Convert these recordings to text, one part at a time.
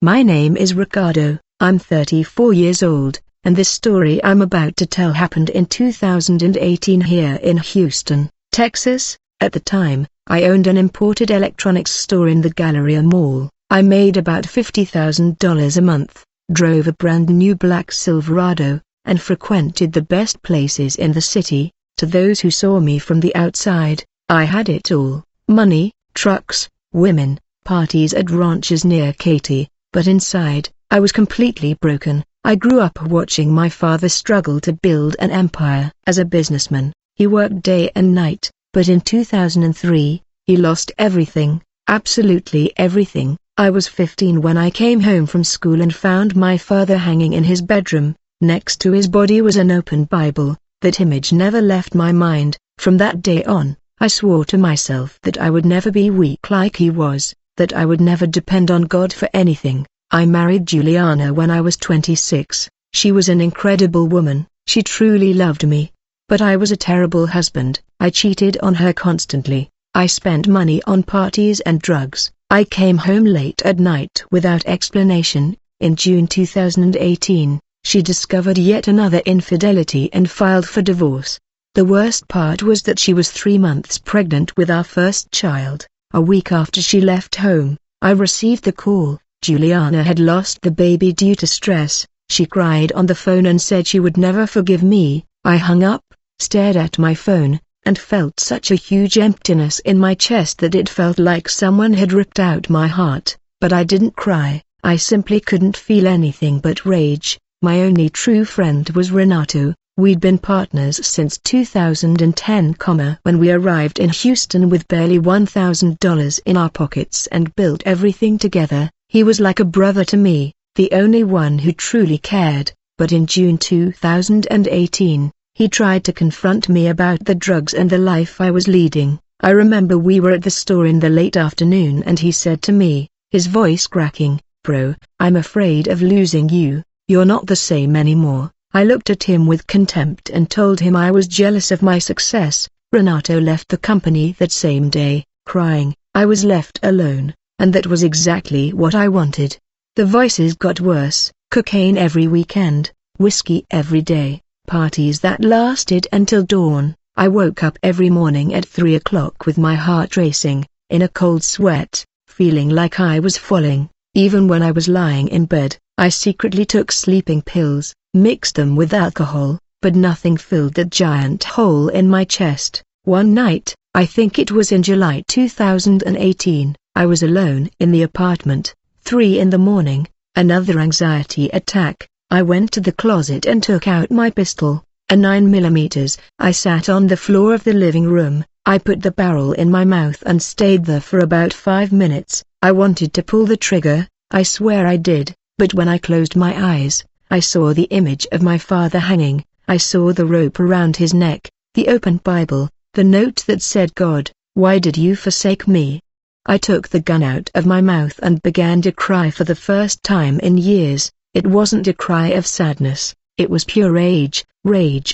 My name is Ricardo, I'm 34 years old, and this story I'm about to tell happened in 2018 here in Houston, Texas. At the time, I owned an imported electronics store in the Galleria Mall. I made about $50,000 a month, drove a brand new black Silverado, and frequented the best places in the city. To those who saw me from the outside, I had it all: money, trucks, women, parties at ranches near Katy. But inside, I was completely broken. I grew up watching my father struggle to build an empire. As a businessman, he worked day and night, but in 2003, he lost everything, absolutely everything. I was 15 when I came home from school and found my father hanging in his bedroom. Next to his body was an open Bible. That image never left my mind. From that day on, I swore to myself that I would never be weak like he was, that I would never depend on God for anything. I married Juliana when I was 26. She was an incredible woman. She truly loved me. But I was a terrible husband. I cheated on her constantly. I spent money on parties and drugs. I came home late at night without explanation. In June 2018, she discovered yet another infidelity and filed for divorce. The worst part was that she was 3 months pregnant with our first child. A week after she left home, I received the call. Juliana had lost the baby due to stress. She cried on the phone and said she would never forgive me. I hung up, stared at my phone, and felt such a huge emptiness in my chest that it felt like someone had ripped out my heart. But I didn't cry. I simply couldn't feel anything but rage. My only true friend was Renato. We'd been partners since 2010, when we arrived in Houston with barely $1,000 in our pockets and built everything together. He was like a brother to me, the only one who truly cared. But in June 2018, he tried to confront me about the drugs and the life I was leading. I remember we were at the store in the late afternoon and he said to me, his voice cracking, "Bro, I'm afraid of losing you. You're not the same anymore." I looked at him with contempt and told him I was jealous of my success. Renato left the company that same day, crying. I was left alone, and that was exactly what I wanted. The voices got worse: cocaine every weekend, whiskey every day, parties that lasted until dawn. I woke up every morning at 3 o'clock with my heart racing, in a cold sweat, feeling like I was falling. Even when I was lying in bed, I secretly took sleeping pills, mixed them with alcohol, but nothing filled that giant hole in my chest. One night, I think it was in July 2018, I was alone in the apartment. 3 in the morning, another anxiety attack. I went to the closet and took out my pistol, a 9mm. I sat on the floor of the living room. I put the barrel in my mouth and stayed there for about 5 minutes. I wanted to pull the trigger, I swear I did, but when I closed my eyes, I saw the image of my father hanging. I saw the rope around his neck, the open Bible, the note that said, "God, why did you forsake me?" I took the gun out of my mouth and began to cry for the first time in years. It wasn't a cry of sadness, it was pure rage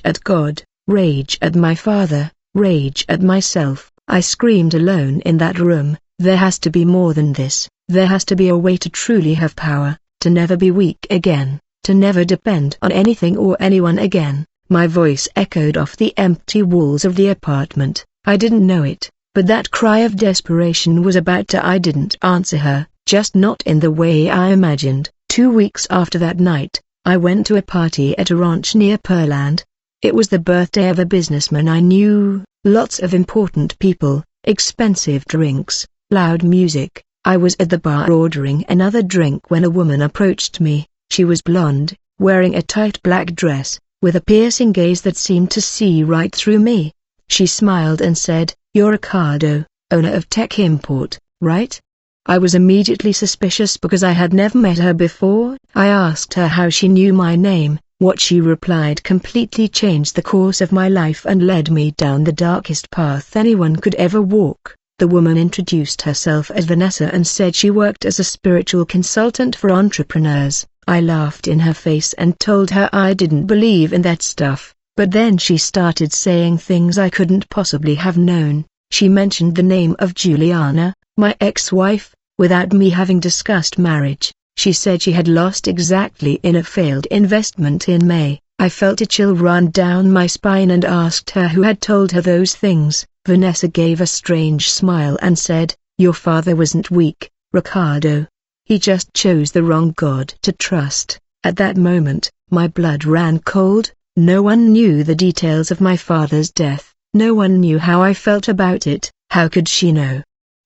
at God, rage at my father, rage at myself. I screamed alone in that room. There has to be more than this. There has to be a way to truly have power, to never be weak again, to never depend on anything or anyone again. My voice echoed off the empty walls of the apartment. I didn't know it, but that cry of desperation was about to. I didn't answer her, just not in the way I imagined. 2 weeks after that night, I went to a party at a ranch near Pearland. It was the birthday of a businessman I knew, lots of important people, expensive drinks, loud music. I was at the bar ordering another drink when a woman approached me. She was blonde, wearing a tight black dress, with a piercing gaze that seemed to see right through me. She smiled and said, "You're Ricardo, owner of Tech Import, right?" I was immediately suspicious because I had never met her before. I asked her how she knew my name. What she replied completely changed the course of my life and led me down the darkest path anyone could ever walk. The woman introduced herself as Vanessa and said she worked as a spiritual consultant for entrepreneurs. I laughed in her face and told her I didn't believe in that stuff, but then she started saying things I couldn't possibly have known. She mentioned the name of Juliana, my ex-wife, without me having discussed marriage. She said she had lost exactly in a failed investment in May. I felt a chill run down my spine and asked her who had told her those things. Vanessa gave a strange smile and said, "Your father wasn't weak, Ricardo. He just chose the wrong God to trust." At that moment, my blood ran cold. No one knew the details of my father's death. No one knew how I felt about it. How could she know?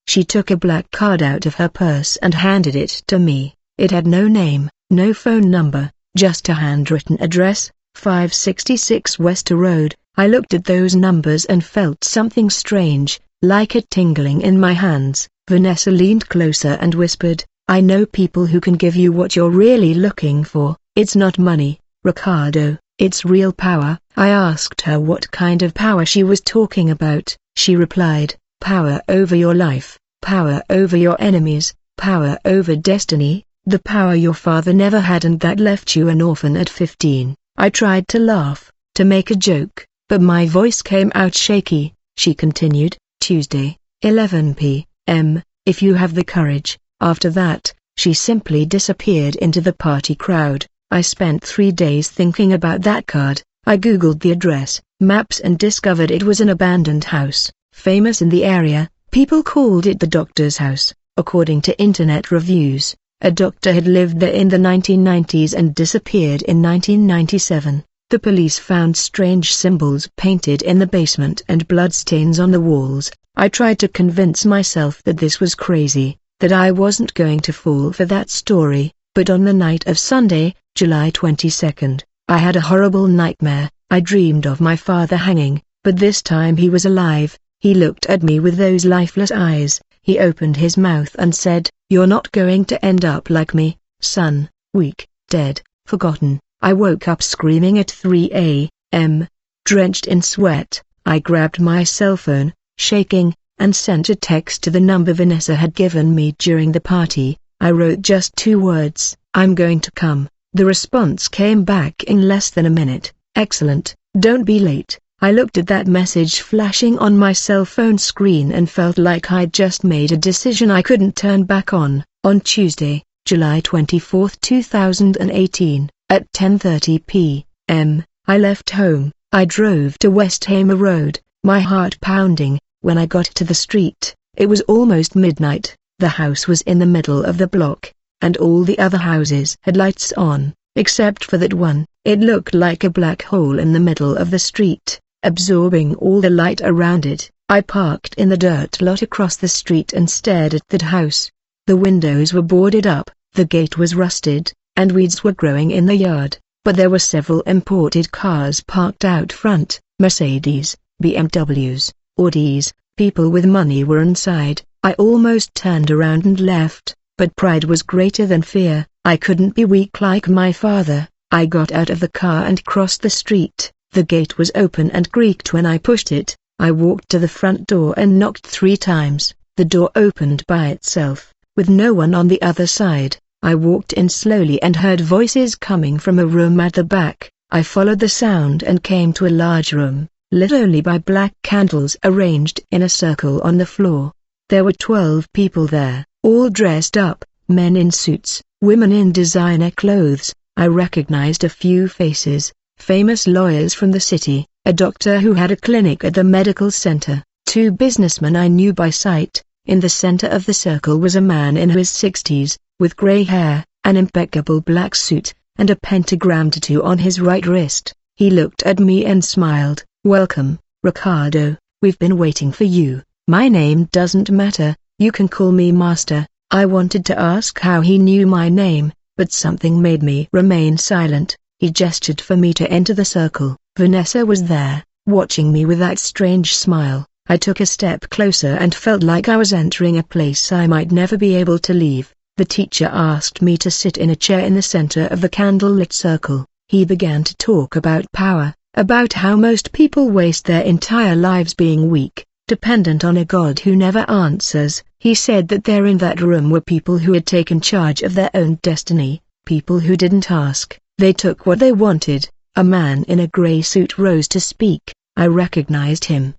She took a black card out of her purse and handed it to me. It had no name, no phone number, just a handwritten address, 566 Wester Road. I looked at those numbers and felt something strange, like a tingling in my hands. Vanessa leaned closer and whispered, "I know people who can give you what you're really looking for. It's not money, Ricardo, it's real power." I asked her what kind of power she was talking about. She replied, "Power over your life, power over your enemies, power over destiny, the power your father never had and that left you an orphan at 15. I tried to laugh, to make a joke, but my voice came out shaky. She continued, "Tuesday, 11 p.m., if you have the courage." After that, she simply disappeared into the party crowd. I spent 3 days thinking about that card. I googled the address, maps and discovered it was an abandoned house, famous in the area. People called it the doctor's house. According to internet reviews, a doctor had lived there in the 1990s and disappeared in 1997. The police found strange symbols painted in the basement and bloodstains on the walls. I tried to convince myself that this was crazy, that I wasn't going to fall for that story, but on the night of Sunday, July 22nd, I had a horrible nightmare. I dreamed of my father hanging, but this time he was alive. He looked at me with those lifeless eyes. He opened his mouth and said, "You're not going to end up like me, son, weak, dead, forgotten." I woke up screaming at 3 a.m. Drenched in sweat, I grabbed my cell phone, shaking, and sent a text to the number Vanessa had given me during the party. I wrote just 2 words, "I'm going to come." The response came back in less than a minute, "Excellent, don't be late." I looked at that message flashing on my cell phone screen and felt like I'd just made a decision I couldn't turn back on. On Tuesday, July 24, 2018, at 10:30 p.m., I left home. I drove to West Hamer Road, my heart pounding. When I got to the street, it was almost midnight. The house was in the middle of the block, and all the other houses had lights on, except for that one. It looked like a black hole in the middle of the street, absorbing all the light around it. I parked in the dirt lot across the street and stared at that house. The windows were boarded up, the gate was rusted, and weeds were growing in the yard, but there were several imported cars parked out front, Mercedes, BMWs, Audis. People with money were inside. I almost turned around and left, but pride was greater than fear. I couldn't be weak like my father. I got out of the car and crossed the street. The gate was open and creaked when I pushed it. I walked to the front door and knocked 3 times. The door opened by itself, with no one on the other side. I walked in slowly and heard voices coming from a room at the back. I followed the sound and came to a large room, lit only by black candles arranged in a circle on the floor. There were 12 people there, all dressed up, men in suits, women in designer clothes. I recognized a few faces, famous lawyers from the city, a doctor who had a clinic at the medical center, 2 businessmen I knew by sight. In the center of the circle was a man in his 60s, with gray hair, an impeccable black suit, and a pentagram tattoo on his right wrist. He looked at me and smiled. "Welcome, Ricardo, we've been waiting for you. My name doesn't matter, you can call me Master." I wanted to ask how he knew my name, but something made me remain silent. He gestured for me to enter the circle. Vanessa was there, watching me with that strange smile. I took a step closer and felt like I was entering a place I might never be able to leave. The teacher asked me to sit in a chair in the center of the candlelit circle. He began to talk about power, about how most people waste their entire lives being weak, dependent on a God who never answers. He said that there in that room were people who had taken charge of their own destiny, people who didn't ask, they took what they wanted. A man in a gray suit rose to speak. I recognized him.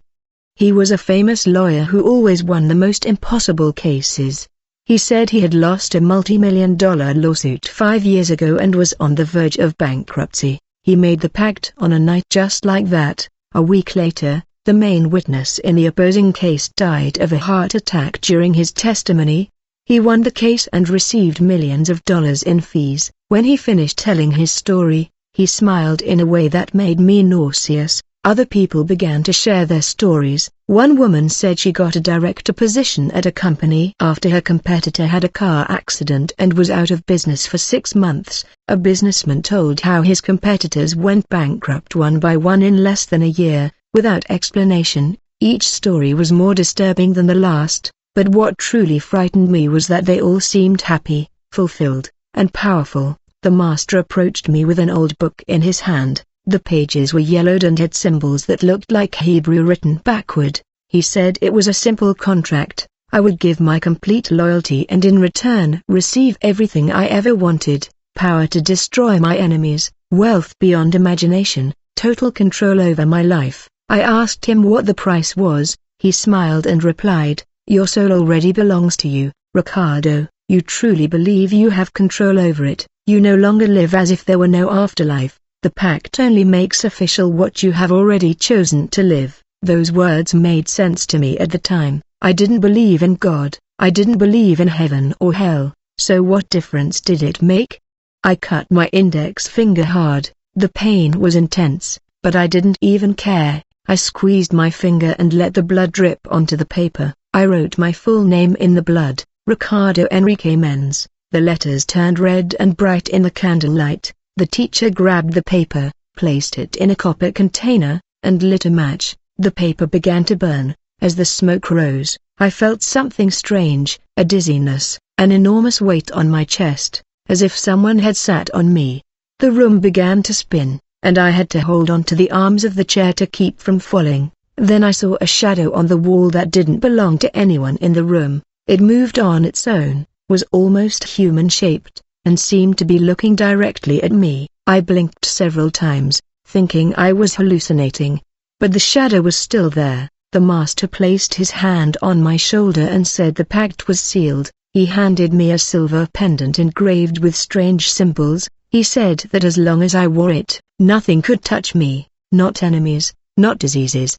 He was a famous lawyer who always won the most impossible cases. He said he had lost a multi-million-dollar lawsuit 5 years ago and was on the verge of bankruptcy. He made the pact on a night just like that. A week later, the main witness in the opposing case died of a heart attack during his testimony. He won the case and received millions of dollars in fees. When he finished telling his story, he smiled in a way that made me nauseous. Other people began to share their stories. One woman said she got a director position at a company after her competitor had a car accident and was out of business for 6 months. A businessman told how his competitors went bankrupt one by one in less than a year, without explanation. Each story was more disturbing than the last, but what truly frightened me was that they all seemed happy, fulfilled, and powerful. The master approached me with an old book in his hand. The pages were yellowed and had symbols that looked like Hebrew written backward. He said it was a simple contract. I would give my complete loyalty and in return receive everything I ever wanted: power to destroy my enemies, wealth beyond imagination, total control over my life. I asked him what the price was. He smiled and replied, "Your soul already belongs to you, Ricardo. You truly believe you have control over it. You no longer live as if there were no afterlife. The pact only makes official what you have already chosen to live." Those words made sense to me at the time. I didn't believe in God. I didn't believe in heaven or hell, so what difference did it make? I cut my index finger hard. The pain was intense, but I didn't even care. I squeezed my finger and let the blood drip onto the paper. I wrote my full name in the blood, Ricardo Enrique Menz. The letters turned red and bright in the candlelight. The teacher grabbed the paper, placed it in a copper container, and lit a match. The paper began to burn. As the smoke rose, I felt something strange, a dizziness, an enormous weight on my chest, as if someone had sat on me. The room began to spin, and I had to hold on to the arms of the chair to keep from falling. Then I saw a shadow on the wall that didn't belong to anyone in the room. It moved on its own, was almost human-shaped, and seemed to be looking directly at me. I blinked several times, thinking I was hallucinating. But the shadow was still there. The master placed his hand on my shoulder and said the pact was sealed. He handed me a silver pendant engraved with strange symbols. He said that as long as I wore it, nothing could touch me, not enemies, not diseases,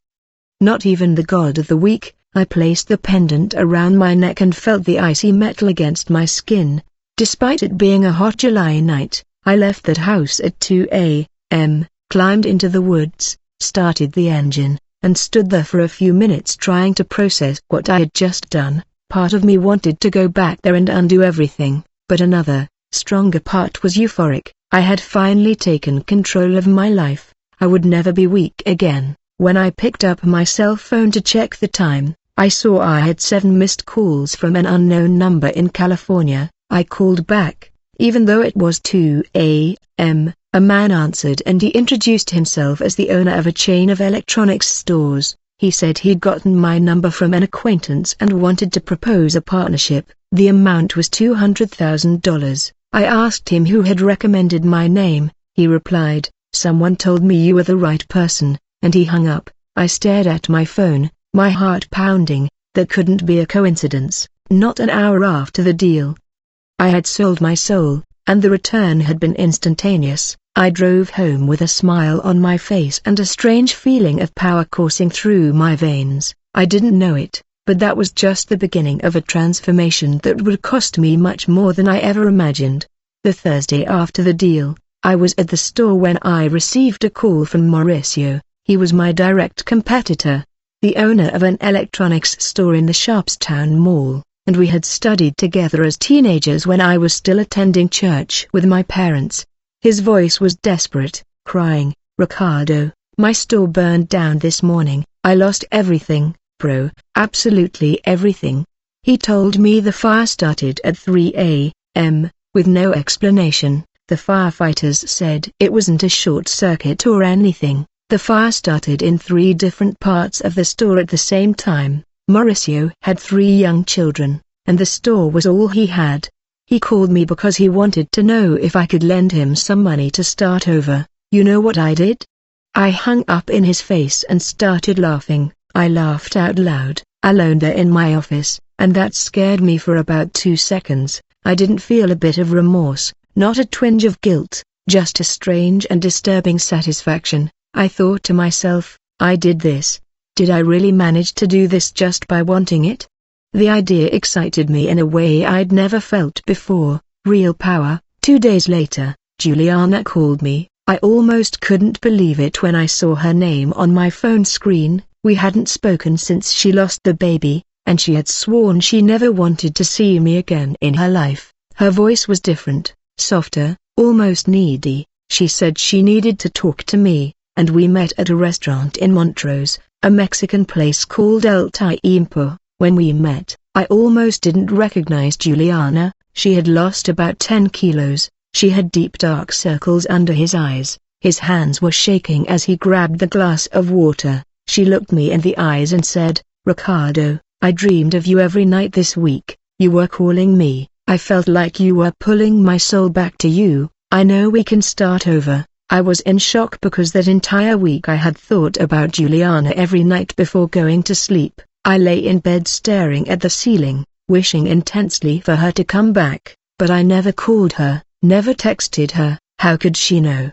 not even the god of the week. I placed the pendant around my neck and felt the icy metal against my skin. Despite it being a hot July night, I left that house at 2 a.m., climbed into the woods, started the engine, and stood there for a few minutes trying to process what I had just done. Part of me wanted to go back there and undo everything, but another, stronger part was euphoric. I had finally taken control of my life. I would never be weak again. When I picked up my cell phone to check the time, I saw I had 7 missed calls from an unknown number in California. I called back. Even though it was 2 a.m., a man answered and he introduced himself as the owner of a chain of electronics stores. He said he'd gotten my number from an acquaintance and wanted to propose a partnership. The amount was $200,000. I asked him who had recommended my name. He replied, "Someone told me you were the right person," and he hung up. I stared at my phone, my heart pounding. That couldn't be a coincidence. Not an hour after the deal, I had sold my soul, and the return had been instantaneous. I drove home with a smile on my face and a strange feeling of power coursing through my veins. I didn't know it, but that was just the beginning of a transformation that would cost me much more than I ever imagined. The Thursday after the deal, I was at the store when I received a call from Mauricio. He was my direct competitor, the owner of an electronics store in the Sharpstown Mall, and we had studied together as teenagers when I was still attending church with my parents. His voice was desperate, crying, "Ricardo, my store burned down this morning. I lost everything, bro, absolutely everything." He told me the fire started at 3 a.m., with no explanation. The firefighters said it wasn't a short circuit or anything. The fire started in 3 different parts of the store at the same time. Mauricio had 3 young children, and the store was all he had. He called me because he wanted to know if I could lend him some money to start over. You know what I did? I hung up in his face and started laughing. I laughed out loud, alone there in my office, and that scared me for about 2 seconds. I didn't feel a bit of remorse, not a twinge of guilt, just a strange and disturbing satisfaction. I thought to myself, I did this. Did I really manage to do this just by wanting it? The idea excited me in a way I'd never felt before, real power. 2 days later, Juliana called me. I almost couldn't believe it when I saw her name on my phone screen. We hadn't spoken since she lost the baby, and she had sworn she never wanted to see me again in her life. Her voice was different, softer, almost needy. She said she needed to talk to me, and we met at a restaurant in Montrose, a Mexican place called El Tiempo. When we met, I almost didn't recognize Juliana. She had lost about 10 kilos. She had deep dark circles under his eyes. His hands were shaking as he grabbed the glass of water. She looked me in the eyes and said, "Ricardo, I dreamed of you every night this week. You were calling me. I felt like you were pulling my soul back to you. I know we can start over." I was in shock because that entire week I had thought about Juliana every night before going to sleep. I lay in bed staring at the ceiling, wishing intensely for her to come back, but I never called her, never texted her. How could she know?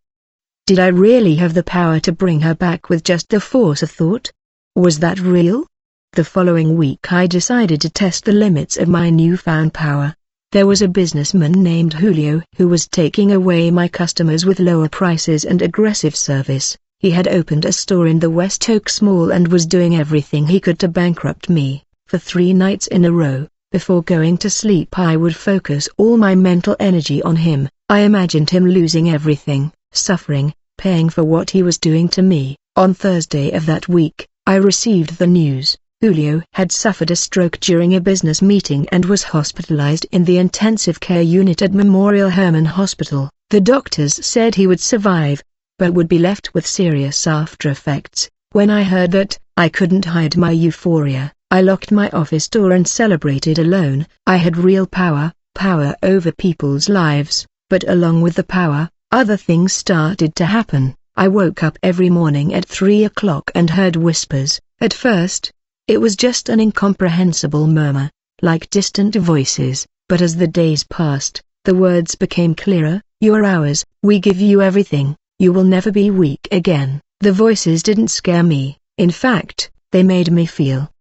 Did I really have the power to bring her back with just the force of thought? Was that real? The following week I decided to test the limits of my newfound power. There was a businessman named Julio who was taking away my customers with lower prices and aggressive service. He had opened a store in the West Oaks Mall and was doing everything he could to bankrupt me. For 3 nights in a row, before going to sleep I would focus all my mental energy on him. I imagined him losing everything, suffering, paying for what he was doing to me. On Thursday of that week, I received the news. Julio had suffered a stroke during a business meeting and was hospitalized in the intensive care unit at Memorial Hermann Hospital. The doctors said he would survive, but would be left with serious after effects. When I heard that, I couldn't hide my euphoria. I locked my office door and celebrated alone. I had real power, power over people's lives, but along with the power, other things started to happen. I woke up every morning at 3 o'clock and heard whispers. At first, it was just an incomprehensible murmur, like distant voices, but as the days passed, the words became clearer. "You're ours, we give you everything, you will never be weak again." The voices didn't scare me, in fact, they made me feel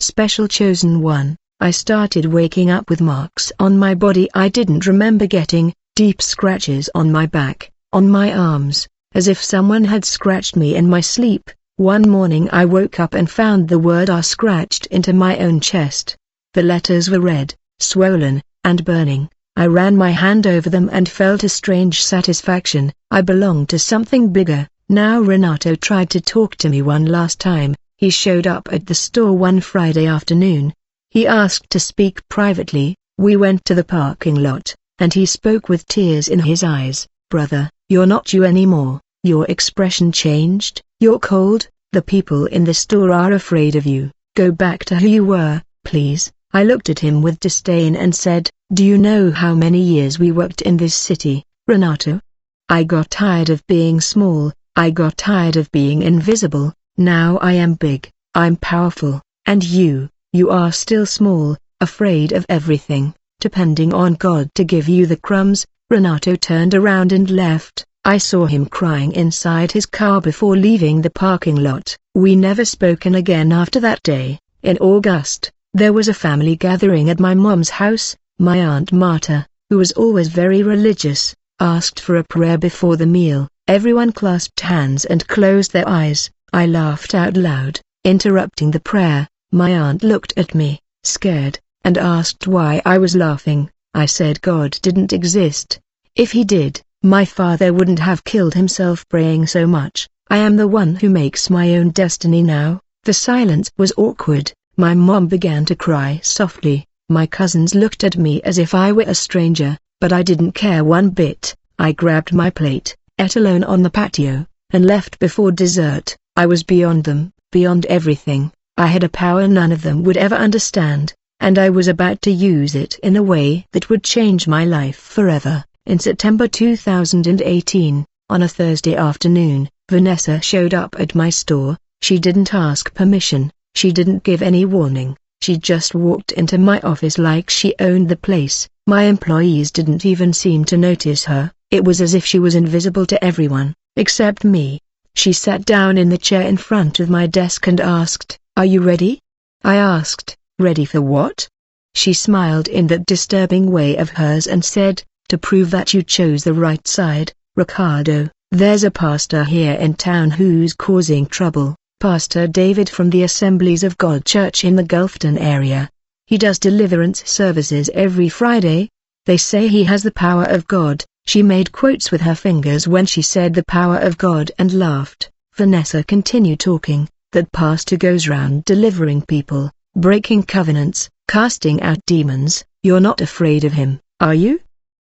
special. Chosen one. I started waking up with marks on my body I didn't remember getting, deep scratches on my back, on my arms, as if someone had scratched me in my sleep. One morning I woke up and found the word R scratched into my own chest. The letters were red, swollen, and burning. I ran my hand over them and felt a strange satisfaction. I belonged to something bigger. Now Renato tried to talk to me one last time. He showed up at the store one Friday afternoon. He asked to speak privately. We went to the parking lot, and he spoke with tears in his eyes. "Brother, you're not you anymore. Your expression changed. You're cold. The people in the store are afraid of you. Go back to who you were, please." I looked at him with disdain and said, "Do you know how many years we worked in this city, Renato? I got tired of being small. I got tired of being invisible. Now I am big, I'm powerful, and you are still small, afraid of everything, depending on God to give you the crumbs." Renato turned around and left. I saw him crying inside his car before leaving the parking lot. We never spoken again after that day. In August, there was a family gathering at my mom's house. My Aunt Marta, who was always very religious, asked for a prayer before the meal. Everyone clasped hands and closed their eyes. I laughed out loud, interrupting the prayer. My aunt looked at me, scared, and asked why I was laughing. I said God didn't exist. If he did, my father wouldn't have killed himself praying so much. I am the one who makes my own destiny now. The silence was awkward. My mom began to cry softly. My cousins looked at me as if I were a stranger, but I didn't care one bit. I grabbed my plate, ate alone on the patio, and left before dessert. I was beyond them, beyond everything. I had a power none of them would ever understand, and I was about to use it in a way that would change my life forever. In September 2018, on a Thursday afternoon, Vanessa showed up at my store. She didn't ask permission, she didn't give any warning. She just walked into my office like she owned the place. My employees didn't even seem to notice her. It was as if she was invisible to everyone, except me. She sat down in the chair in front of my desk and asked, "Are you ready?" I asked, "Ready for what?" She smiled in that disturbing way of hers and said, "To prove that you chose the right side, Ricardo. There's a pastor here in town who's causing trouble, Pastor David from the Assemblies of God Church in the Gulfton area. He does deliverance services every Friday. They say he has the power of God." She made quotes with her fingers when she said the power of God and laughed. Vanessa continued talking. "That pastor goes round delivering people, breaking covenants, casting out demons. You're not afraid of him, are you?"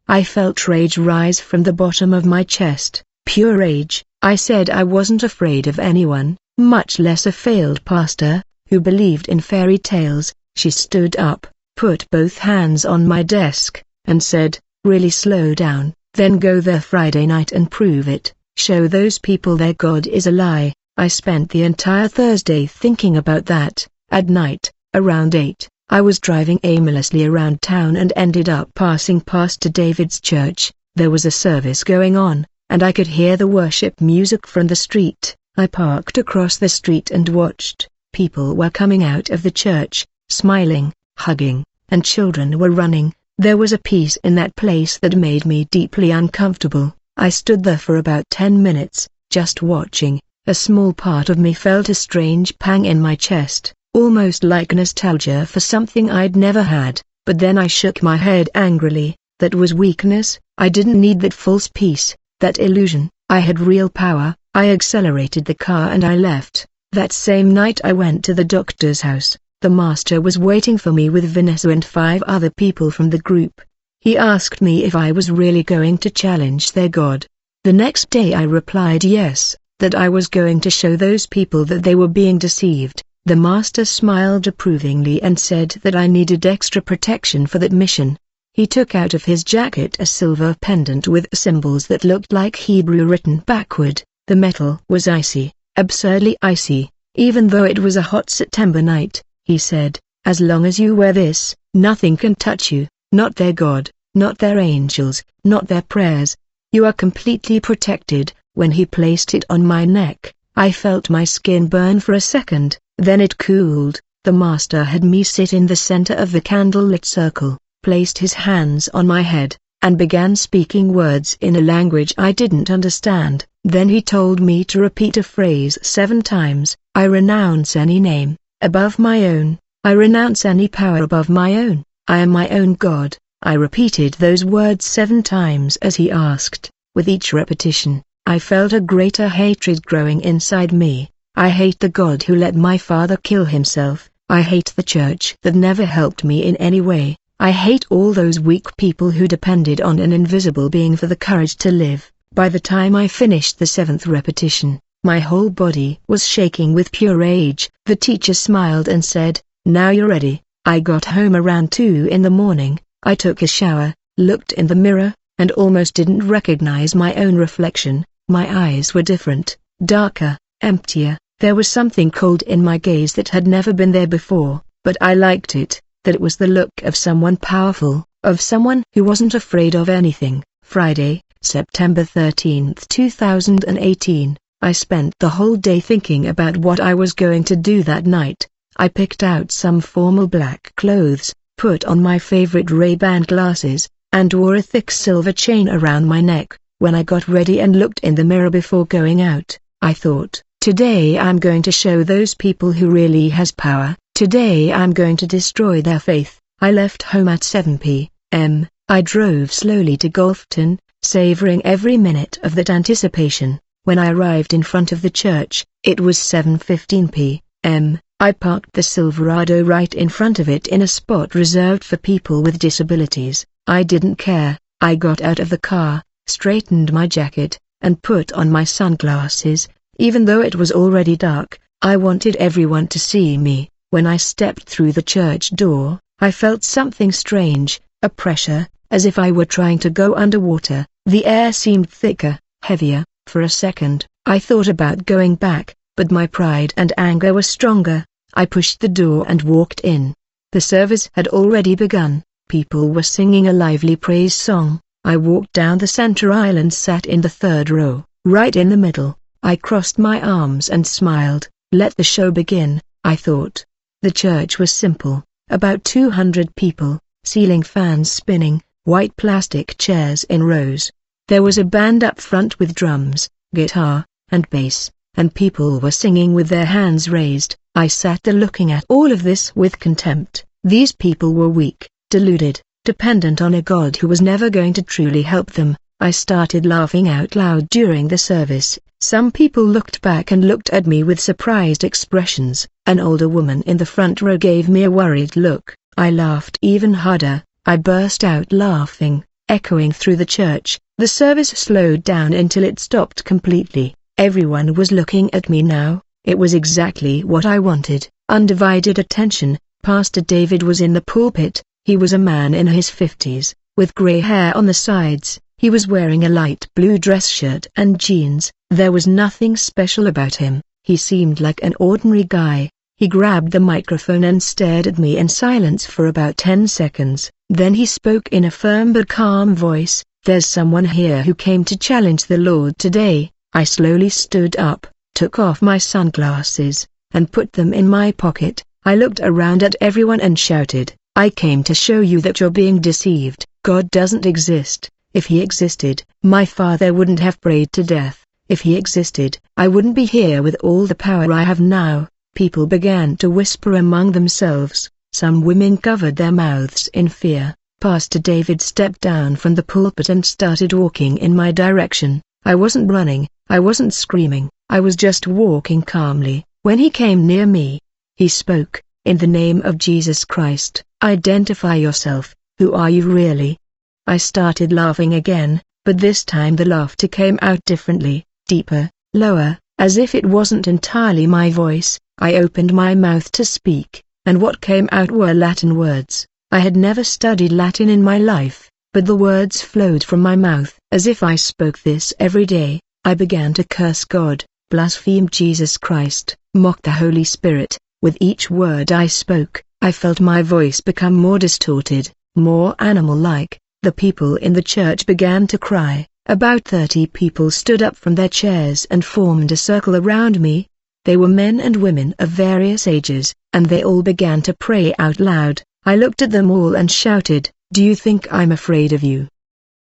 I felt rage rise from the bottom of my chest. Pure rage. I said I wasn't afraid of anyone, much less a failed pastor, who believed in fairy tales. She stood up, put both hands on my desk, and said, "Really slow down, then go there Friday night and prove it. Show those people their God is a lie." I spent the entire Thursday thinking about that. At night, around 8, I was driving aimlessly around town and ended up passing Pastor David's church. There was a service going on, and I could hear the worship music from the street. I parked across the street and watched. People were coming out of the church, smiling, hugging, and children were running. There was a peace in that place that made me deeply uncomfortable. I stood there for about 10 minutes, just watching. A small part of me felt a strange pang in my chest, almost like nostalgia for something I'd never had, but then I shook my head angrily. That was weakness. I didn't need that false peace, that illusion. I had real power. I accelerated the car and I left. That same night I went to the doctor's house. The master was waiting for me with Vanessa and 5 other people from the group. He asked me if I was really going to challenge their God. The next day I replied yes, that I was going to show those people that they were being deceived. The master smiled approvingly and said that I needed extra protection for that mission. He took out of his jacket a silver pendant with symbols that looked like Hebrew written backward. The metal was icy, absurdly icy, even though it was a hot September night. He said, "As long as you wear this, nothing can touch you, not their God, not their angels, not their prayers. You are completely protected." When he placed it on my neck, I felt my skin burn for a second, then it cooled. The master had me sit in the center of the candlelit circle, placed his hands on my head, and began speaking words in a language I didn't understand. Then he told me to repeat a phrase 7 times. "I renounce any name above my own. I renounce any power above my own. I am my own God." I repeated those words 7 times as he asked. With each repetition, I felt a greater hatred growing inside me. I hate the God who let my father kill himself. I hate the church that never helped me in any way. I hate all those weak people who depended on an invisible being for the courage to live. By the time I finished the 7th repetition, my whole body was shaking with pure rage. The teacher smiled and said, "Now you're ready." I got home around 2 in the morning. I took a shower, looked in the mirror, and almost didn't recognize my own reflection. My eyes were different, darker, emptier. There was something cold in my gaze that had never been there before, but I liked it, that it was the look of someone powerful, of someone who wasn't afraid of anything. Friday, September 13, 2018. I spent the whole day thinking about what I was going to do that night. I picked out some formal black clothes, put on my favorite Ray-Ban glasses, and wore a thick silver chain around my neck. When I got ready and looked in the mirror before going out, I thought, today I'm going to show those people who really has power. Today I'm going to destroy their faith. I left home at 7 p.m. I drove slowly to Gulfton, savoring every minute of that anticipation. When I arrived in front of the church, it was 7:15 p.m. I parked the Silverado right in front of it in a spot reserved for people with disabilities. I didn't care. I got out of the car, straightened my jacket, and put on my sunglasses. Even though it was already dark, I wanted everyone to see me. When I stepped through the church door, I felt something strange, a pressure, as if I were trying to go underwater. The air seemed thicker, heavier. For a second, I thought about going back, but my pride and anger were stronger. I pushed the door and walked in. The service had already begun. People were singing a lively praise song. I walked down the center aisle and sat in the third row, right in the middle. I crossed my arms and smiled. Let the show begin, I thought. The church was simple, about 200 people, ceiling fans spinning, white plastic chairs in rows. There was a band up front with drums, guitar, and bass, and people were singing with their hands raised. I sat there looking at all of this with contempt. These people were weak, deluded, dependent on a God who was never going to truly help them. I started laughing out loud during the service. Some people looked back and looked at me with surprised expressions. An older woman in the front row gave me a worried look. I laughed even harder. I burst out laughing, echoing through the church. The service slowed down until it stopped completely. Everyone was looking at me now. It was exactly what I wanted. Undivided attention. Pastor David was in the pulpit. He was a man in his 50s, with gray hair on the sides. He was wearing a light blue dress shirt and jeans. There was nothing special about him. He seemed like an ordinary guy. He grabbed the microphone and stared at me in silence for about 10 seconds. Then he spoke in a firm but calm voice. "There's someone here who came to challenge the Lord today." I slowly stood up, took off my sunglasses, and put them in my pocket. I looked around at everyone and shouted, "I came to show you that you're being deceived. God doesn't exist. If he existed, my father wouldn't have prayed to death. If he existed, I wouldn't be here with all the power I have now." People began to whisper among themselves. Some women covered their mouths in fear. Pastor David stepped down from the pulpit and started walking in my direction. I wasn't running, I wasn't screaming, I was just walking calmly. When he came near me, he spoke, "In the name of Jesus Christ, identify yourself. Who are you really?" I started laughing again, but this time the laughter came out differently, deeper, lower, as if it wasn't entirely my voice. I opened my mouth to speak, and what came out were Latin words. I had never studied Latin in my life, but the words flowed from my mouth as if I spoke this every day. I began to curse God, blaspheme Jesus Christ, mock the Holy Spirit. With each word I spoke, I felt my voice become more distorted, more animal-like. The people in the church began to cry. About 30 people stood up from their chairs and formed a circle around me. They were men and women of various ages, and they all began to pray out loud. I looked at them all and shouted, "Do you think I'm afraid of you?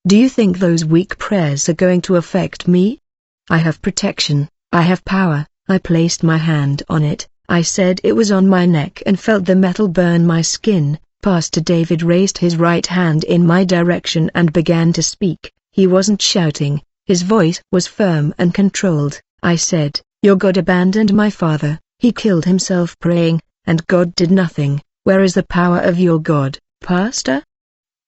Do you think those weak prayers are going to affect me? I have protection, I have power." I placed my hand on it. I said it was on my neck and felt the metal burn my skin. Pastor David raised his right hand in my direction and began to speak. He wasn't shouting, his voice was firm and controlled. I said, "Your God abandoned my father, he killed himself praying, and God did nothing. Where is the power of your God, Pastor?"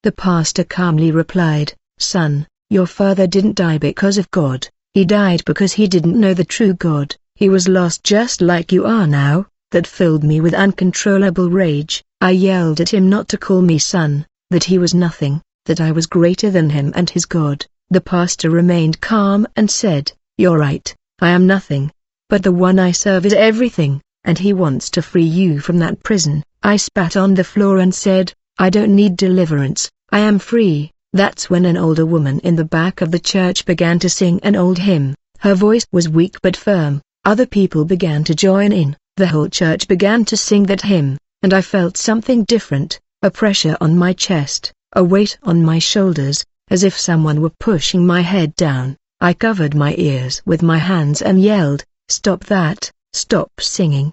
The pastor calmly replied, "Son, your father didn't die because of God, he died because he didn't know the true God. He was lost just like you are now." That filled me with uncontrollable rage. I yelled at him not to call me son, that he was nothing, that I was greater than him and his God. The pastor remained calm and said, "You're right, I am nothing. But the one I serve is everything, and he wants to free you from that prison." I spat on the floor and said, "I don't need deliverance, I am free." That's when an older woman in the back of the church began to sing an old hymn. Her voice was weak but firm. Other people began to join in. The whole church began to sing that hymn, and I felt something different, a pressure on my chest, a weight on my shoulders, as if someone were pushing my head down. I covered my ears with my hands and yelled, "Stop that, stop singing."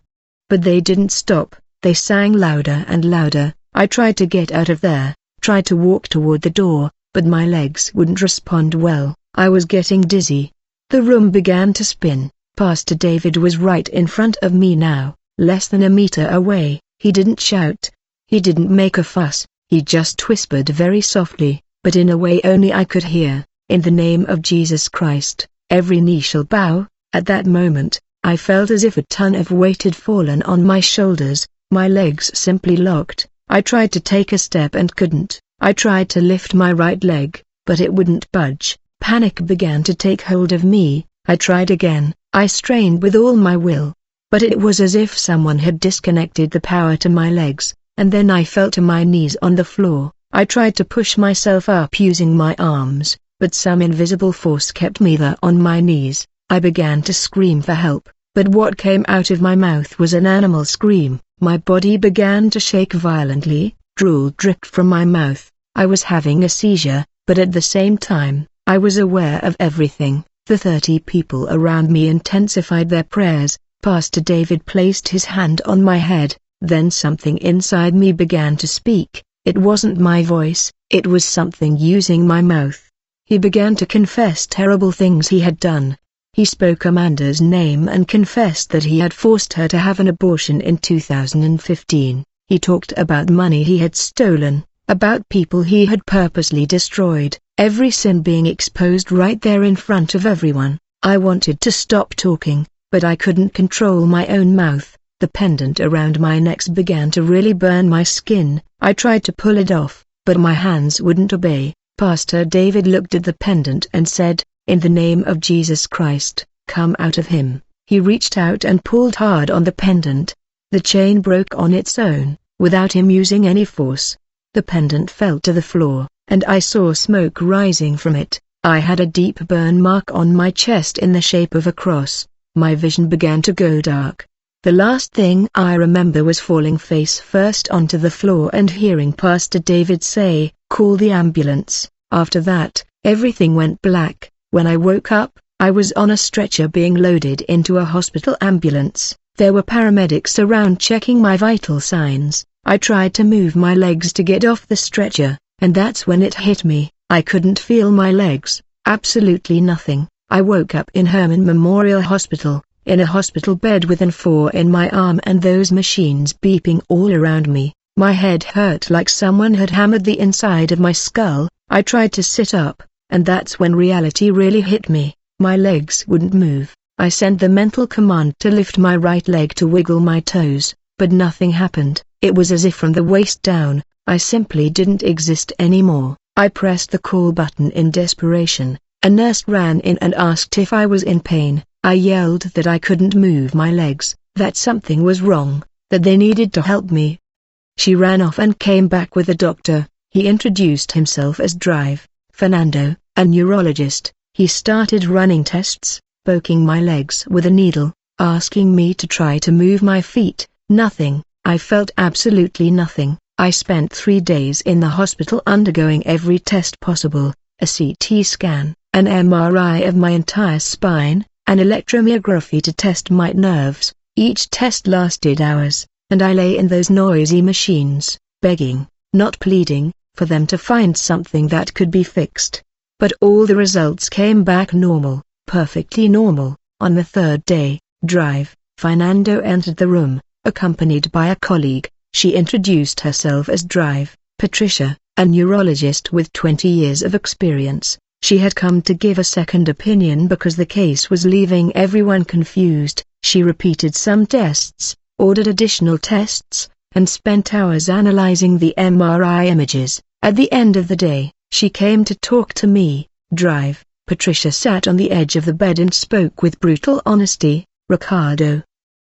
But they didn't stop, they sang louder and louder. I tried to get out of there, tried to walk toward the door, but my legs wouldn't respond well. I was getting dizzy. The room began to spin. Pastor David was right in front of me now, less than a meter away. He didn't shout. He didn't make a fuss. He just whispered very softly, but in a way only I could hear, "In the name of Jesus Christ, every knee shall bow." At that moment, I felt as if a ton of weight had fallen on my shoulders. My legs simply locked. I tried to take a step and couldn't. I tried to lift my right leg, but it wouldn't budge. Panic began to take hold of me. I tried again. I strained with all my will. but it was as if someone had disconnected the power to my legs, and then I fell to my knees on the floor. I tried to push myself up using my arms, but some invisible force kept me there on my knees. I began to scream for help, but what came out of my mouth was an animal scream. My body began to shake violently, drool dripped from my mouth. I was having a seizure, but at the same time, I was aware of everything. The 30 people around me intensified their prayers. Pastor David placed his hand on my head, then something inside me began to speak. It wasn't my voice, it was something using my mouth. He began to confess terrible things he had done. He spoke Amanda's name and confessed that he had forced her to have an abortion in 2015. He talked about money he had stolen, about people he had purposely destroyed, every sin being exposed right there in front of everyone. I wanted to stop talking, but I couldn't control my own mouth. The pendant around my neck began to really burn my skin. I tried to pull it off, but my hands wouldn't obey. Pastor David looked at the pendant and said, "In the name of Jesus Christ, come out of him." He reached out and pulled hard on the pendant. The chain broke on its own, without him using any force. The pendant fell to the floor, and I saw smoke rising from it. I had a deep burn mark on my chest in the shape of a cross. My vision began to go dark. The last thing I remember was falling face first onto the floor and hearing Pastor David say, "Call the ambulance." After that, everything went black. When I woke up, I was on a stretcher being loaded into a hospital ambulance. There were paramedics around checking my vital signs. I tried to move my legs to get off the stretcher, and that's when it hit me. I couldn't feel my legs, absolutely nothing. I woke up in Herman Memorial Hospital, in a hospital bed with an 4 in my arm and those machines beeping all around me. My head hurt like someone had hammered the inside of my skull. I tried to sit up, and that's when reality really hit me. My legs wouldn't move. I sent the mental command to lift my right leg to wiggle my toes, but nothing happened. It was as if from the waist down, I simply didn't exist anymore. I pressed the call button in desperation. A nurse ran in and asked if I was in pain. I yelled that I couldn't move my legs, that something was wrong, that they needed to help me. She ran off and came back with a doctor. He introduced himself as Drive Fernando, a neurologist. He started running tests, poking my legs with a needle, asking me to try to move my feet. Nothing. I felt absolutely nothing. I spent 3 days in the hospital undergoing every test possible, a CT scan, an MRI of my entire spine, an electromyography to test my nerves. Each test lasted hours, and I lay in those noisy machines, begging, not pleading, for them to find something that could be fixed. But all the results came back normal, perfectly normal. On the 3rd day, Drive Fernando entered the room, accompanied by a colleague. She introduced herself as Drive Patricia, a neurologist with 20 years of experience. She had come to give a second opinion because the case was leaving everyone confused. She repeated some tests, ordered additional tests, and spent hours analyzing the MRI images. At the end of the day, she came to talk to me. Drive Patricia sat on the edge of the bed and spoke with brutal honesty. "Ricardo,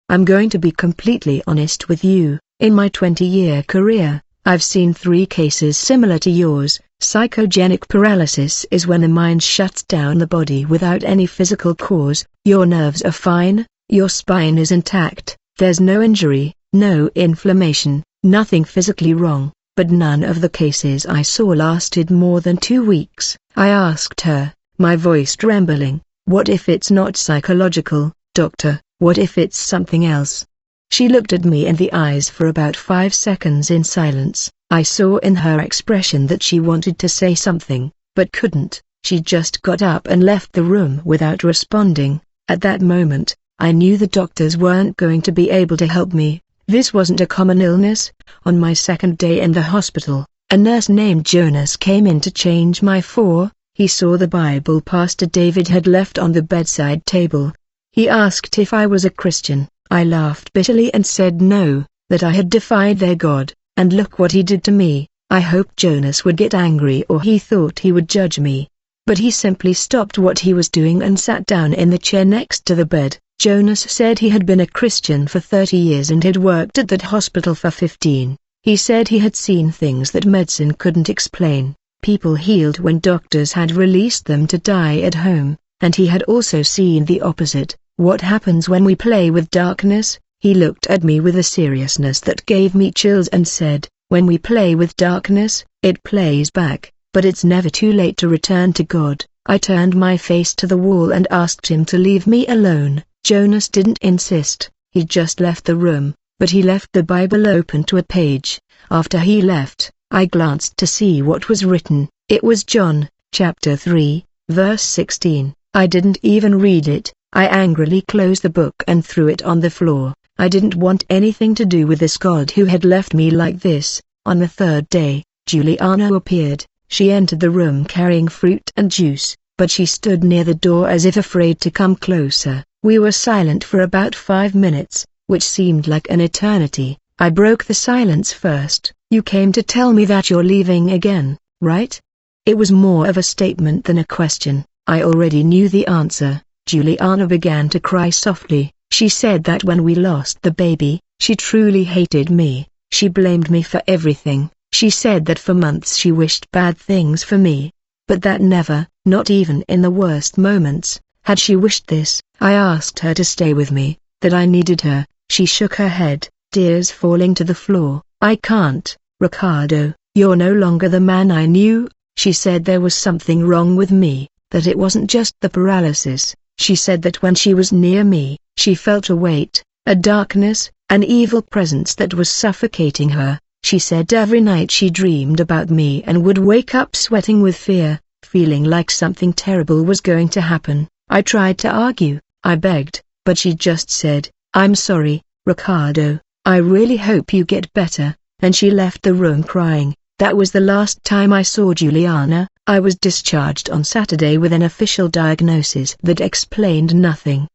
I'm going to be completely honest with you. In my 20-year career, I've seen 3 cases similar to yours. Psychogenic paralysis is when the mind shuts down the body without any physical cause. Your nerves are fine, your spine is intact, there's no injury, no inflammation, nothing physically wrong. But none of the cases I saw lasted more than 2 weeks. I asked her, my voice trembling, "What if it's not psychological, doctor? What if it's something else?" She looked at me in the eyes for about 5 seconds in silence. I saw in her expression that she wanted to say something, but couldn't. She just got up and left the room without responding. At that moment, I knew the doctors weren't going to be able to help me. This wasn't a common illness. On my 2nd day in the hospital, a nurse named Jonas came in to change my 4. He saw the Bible Pastor David had left on the bedside table. He asked if I was a Christian. I laughed bitterly and said no, that I had defied their God, and look what he did to me. I hoped Jonas would get angry or he thought he would judge me. but he simply stopped what he was doing and sat down in the chair next to the bed. Jonas said he had been a Christian for 30 years and had worked at that hospital for 15. He said he had seen things that medicine couldn't explain. People healed when doctors had released them to die at home, and he had also seen the opposite. What happens when we play with darkness? He looked at me with a seriousness that gave me chills and said, when we play with darkness, it plays back, but it's never too late to return to God. I turned my face to the wall and asked him to leave me alone. Jonas didn't insist, he just left the room, but he left the Bible open to a page. After he left, I glanced to see what was written. It was John, chapter 3, verse 16. I didn't even read it. I angrily closed the book and threw it on the floor. I didn't want anything to do with this God who had left me like this. On the third day, Juliana appeared. She entered the room carrying fruit and juice, but she stood near the door as if afraid to come closer. We were silent for about 5 minutes, which seemed like an eternity. I broke the silence first. You came to tell me that you're leaving again, right? It was more of a statement than a question. I already knew the answer. Juliana began to cry softly. She said that when we lost the baby, she truly hated me. She blamed me for everything. She said that for months she wished bad things for me. But that never, not even in the worst moments, had she wished this. I asked her to stay with me, that I needed her. She shook her head, tears falling to the floor. I can't, Ricardo, you're no longer the man I knew. She said there was something wrong with me, that it wasn't just the paralysis. She said that when she was near me, she felt a weight, a darkness, an evil presence that was suffocating her. She said every night she dreamed about me and would wake up sweating with fear, feeling like something terrible was going to happen. I tried to argue, I begged, but she just said, I'm sorry, Ricardo, I really hope you get better, and she left the room crying. That was the last time I saw Juliana. I was discharged on Saturday with an official diagnosis that explained nothing.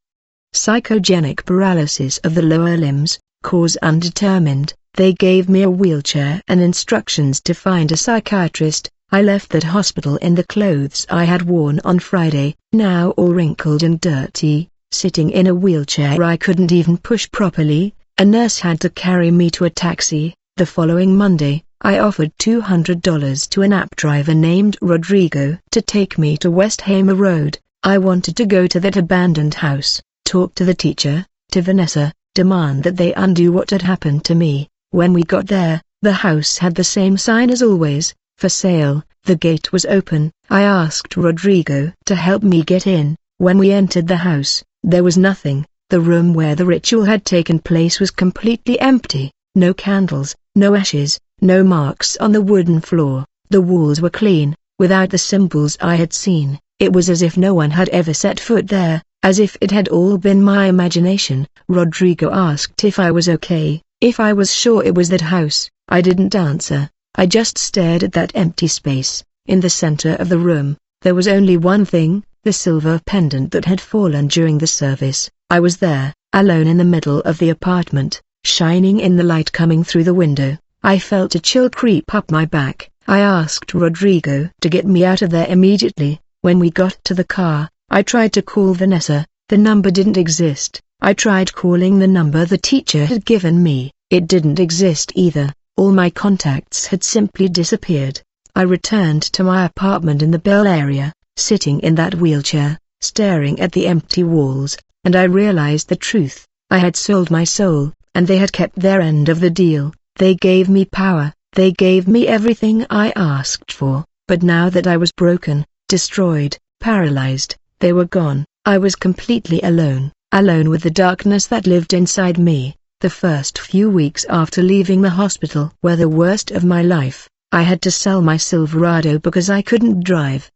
Psychogenic paralysis of the lower limbs, cause undetermined. They gave me a wheelchair and instructions to find a psychiatrist. I left that hospital in the clothes I had worn on Friday, now all wrinkled and dirty, sitting in a wheelchair I couldn't even push properly. A nurse had to carry me to a taxi. The following Monday, I offered $200 to an app driver named Rodrigo to take me to West Hamer Road. I wanted to go to that abandoned house, talk to the teacher, to Vanessa, demand that they undo what had happened to me. When we got there, the house had the same sign as always, for sale. The gate was open. I asked Rodrigo to help me get in. When we entered the house, there was nothing. The room where the ritual had taken place was completely empty. No candles, no ashes, no marks on the wooden floor. The walls were clean, without the symbols I had seen. It was as if no one had ever set foot there, as if it had all been my imagination. Rodrigo asked if I was okay, if I was sure it was that house. I didn't answer. I just stared at that empty space. In the center of the room, there was only one thing, the silver pendant that had fallen during the service. I was there, alone in the middle of the apartment, shining in the light coming through the window. I felt a chill creep up my back. I asked Rodrigo to get me out of there immediately. When we got to the car, I tried to call Vanessa. The number didn't exist. I tried calling the number the teacher had given me. It didn't exist either. All my contacts had simply disappeared. I returned to my apartment in the Bell area, sitting in that wheelchair, staring at the empty walls, and I realized the truth. I had sold my soul, and they had kept their end of the deal. They gave me power, they gave me everything I asked for, but now that I was broken, destroyed, paralyzed, they were gone. I was completely alone, alone with the darkness that lived inside me. The first few weeks after leaving the hospital were the worst of my life. I had to sell my Silverado because I couldn't drive.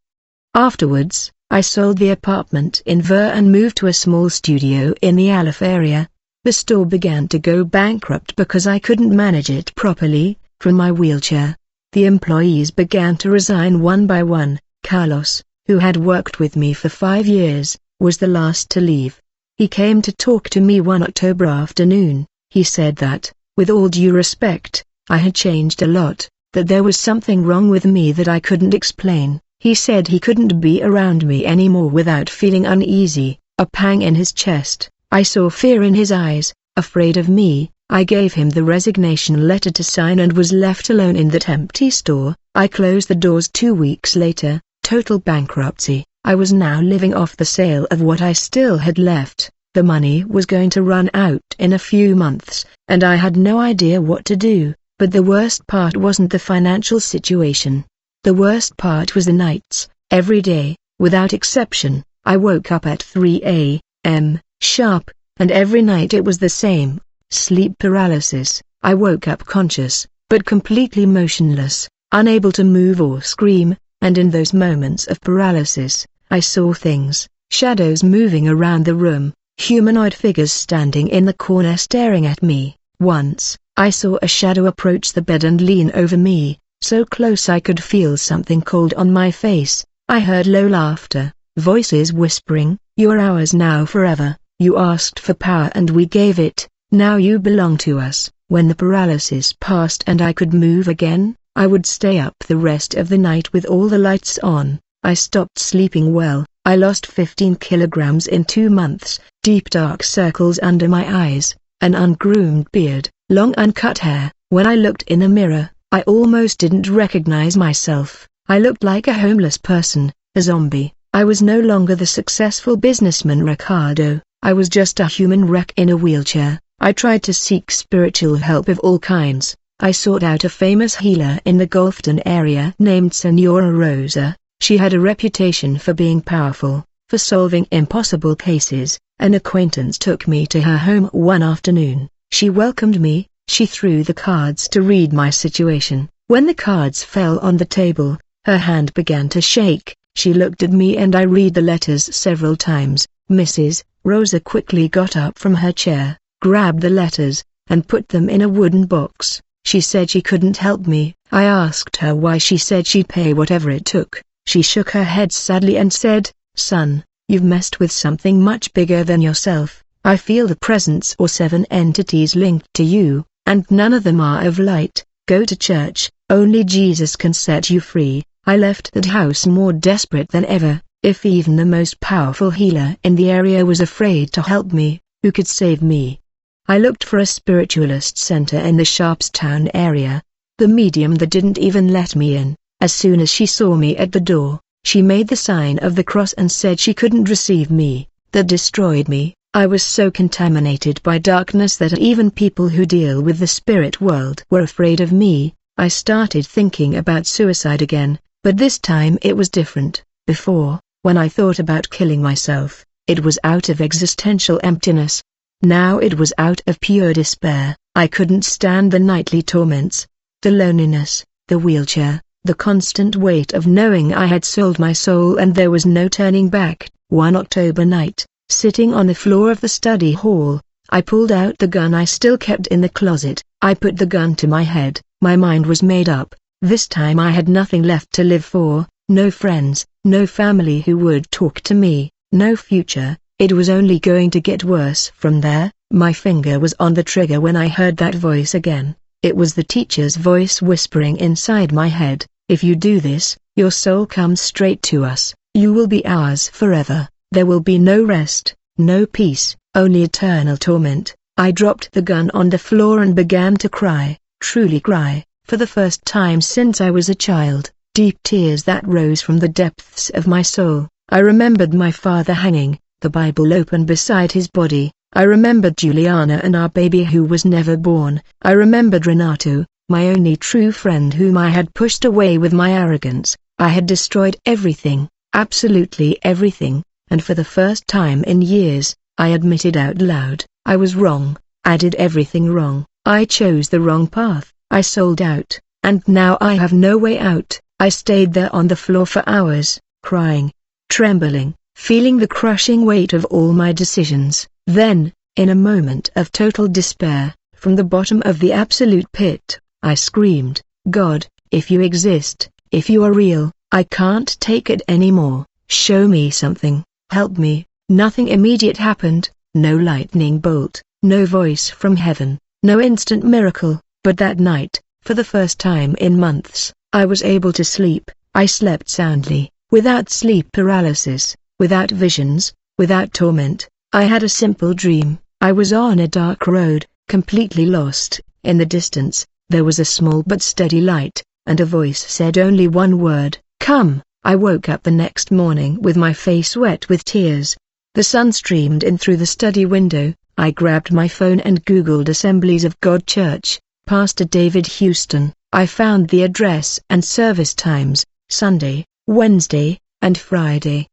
Afterwards, I sold the apartment in Ver and moved to a small studio in the Aleph area. The store began to go bankrupt because I couldn't manage it properly, from my wheelchair. The employees began to resign one by one. Carlos, who had worked with me for 5 years, was the last to leave. He came to talk to me one October afternoon. He said that, with all due respect, I had changed a lot, that there was something wrong with me that I couldn't explain. He said he couldn't be around me anymore without feeling uneasy, a pang in his chest. I saw fear in his eyes, afraid of me. I gave him the resignation letter to sign and was left alone in that empty store. I closed the doors 2 weeks later, total bankruptcy. I was now living off the sale of what I still had left. The money was going to run out in a few months, and I had no idea what to do. But the worst part wasn't the financial situation. The worst part was the nights. Every day, without exception, I woke up at 3 a.m. sharp, and every night it was the same. Sleep paralysis. I woke up conscious, but completely motionless, unable to move or scream, and in those moments of paralysis, I saw things, shadows moving around the room, humanoid figures standing in the corner staring at me. Once, I saw a shadow approach the bed and lean over me, so close I could feel something cold on my face. I heard low laughter, voices whispering, "You're ours now forever, you asked for power and we gave it. Now you belong to us." When the paralysis passed and I could move again, I would stay up the rest of the night with all the lights on. I stopped sleeping well. I lost 15 kilograms in 2 months, deep dark circles under my eyes, an ungroomed beard, long uncut hair. When I looked in a mirror, I almost didn't recognize myself. I looked like a homeless person, a zombie. I was no longer the successful businessman Ricardo. I was just a human wreck in a wheelchair. I tried to seek spiritual help of all kinds. I sought out a famous healer in the Golfton area named Senora Rosa. She had a reputation for being powerful, for solving impossible cases. An acquaintance took me to her home one afternoon. She welcomed me. She threw the cards to read my situation. When the cards fell on the table, her hand began to shake. She looked at me and I read the letters several times. Mrs. Rosa quickly got up from her chair, grabbed the letters, and put them in a wooden box. She said she couldn't help me. I asked her why. She said she'd pay whatever it took. She shook her head sadly and said, "Son, you've messed with something much bigger than yourself. I feel the presence or 7 entities linked to you, and none of them are of light. Go to church, only Jesus can set you free." I left that house more desperate than ever. If even the most powerful healer in the area was afraid to help me, who could save me? I looked for a spiritualist center in the Sharpstown area. The medium that didn't even let me in. As soon as she saw me at the door, she made the sign of the cross and said she couldn't receive me. That destroyed me. I was so contaminated by darkness that even people who deal with the spirit world were afraid of me. I started thinking about suicide again, but this time it was different. Before, when I thought about killing myself, it was out of existential emptiness. Now it was out of pure despair. I couldn't stand the nightly torments, the loneliness, the wheelchair, the constant weight of knowing I had sold my soul and there was no turning back. One October night, sitting on the floor of the study hall, I pulled out the gun I still kept in the closet. I put the gun to my head. My mind was made up. This time I had nothing left to live for, no friends, no family who would talk to me, no future. It was only going to get worse from there. My finger was on the trigger when I heard that voice again. It was the teacher's voice whispering inside my head, "If you do this, your soul comes straight to us. You will be ours forever. There will be no rest, no peace, only eternal torment." I dropped the gun on the floor and began to cry, truly cry, for the first time since I was a child, deep tears that rose from the depths of my soul. I remembered my father hanging, the Bible open beside his body. I remembered Juliana and our baby who was never born. I remembered Renato, my only true friend whom I had pushed away with my arrogance. I had destroyed everything, absolutely everything, and for the first time in years, I admitted out loud, I was wrong. I did everything wrong. I chose the wrong path. I sold out, and now I have no way out. I stayed there on the floor for hours, crying, trembling, feeling the crushing weight of all my decisions. Then, in a moment of total despair, from the bottom of the absolute pit, I screamed, "God, if you exist, if you are real, I can't take it anymore. Show me something, help me." Nothing immediate happened, no lightning bolt, no voice from heaven, no instant miracle, but that night, for the first time in months, I was able to sleep. I slept soundly, without sleep paralysis, without visions, without torment. I had a simple dream. I was on a dark road, completely lost. In the distance, there was a small but steady light, and a voice said only one word, "Come." I woke up the next morning with my face wet with tears. The sun streamed in through the study window. I grabbed my phone and Googled Assemblies of God Church, Pastor David Houston. I found the address and service times, Sunday, Wednesday, and Friday.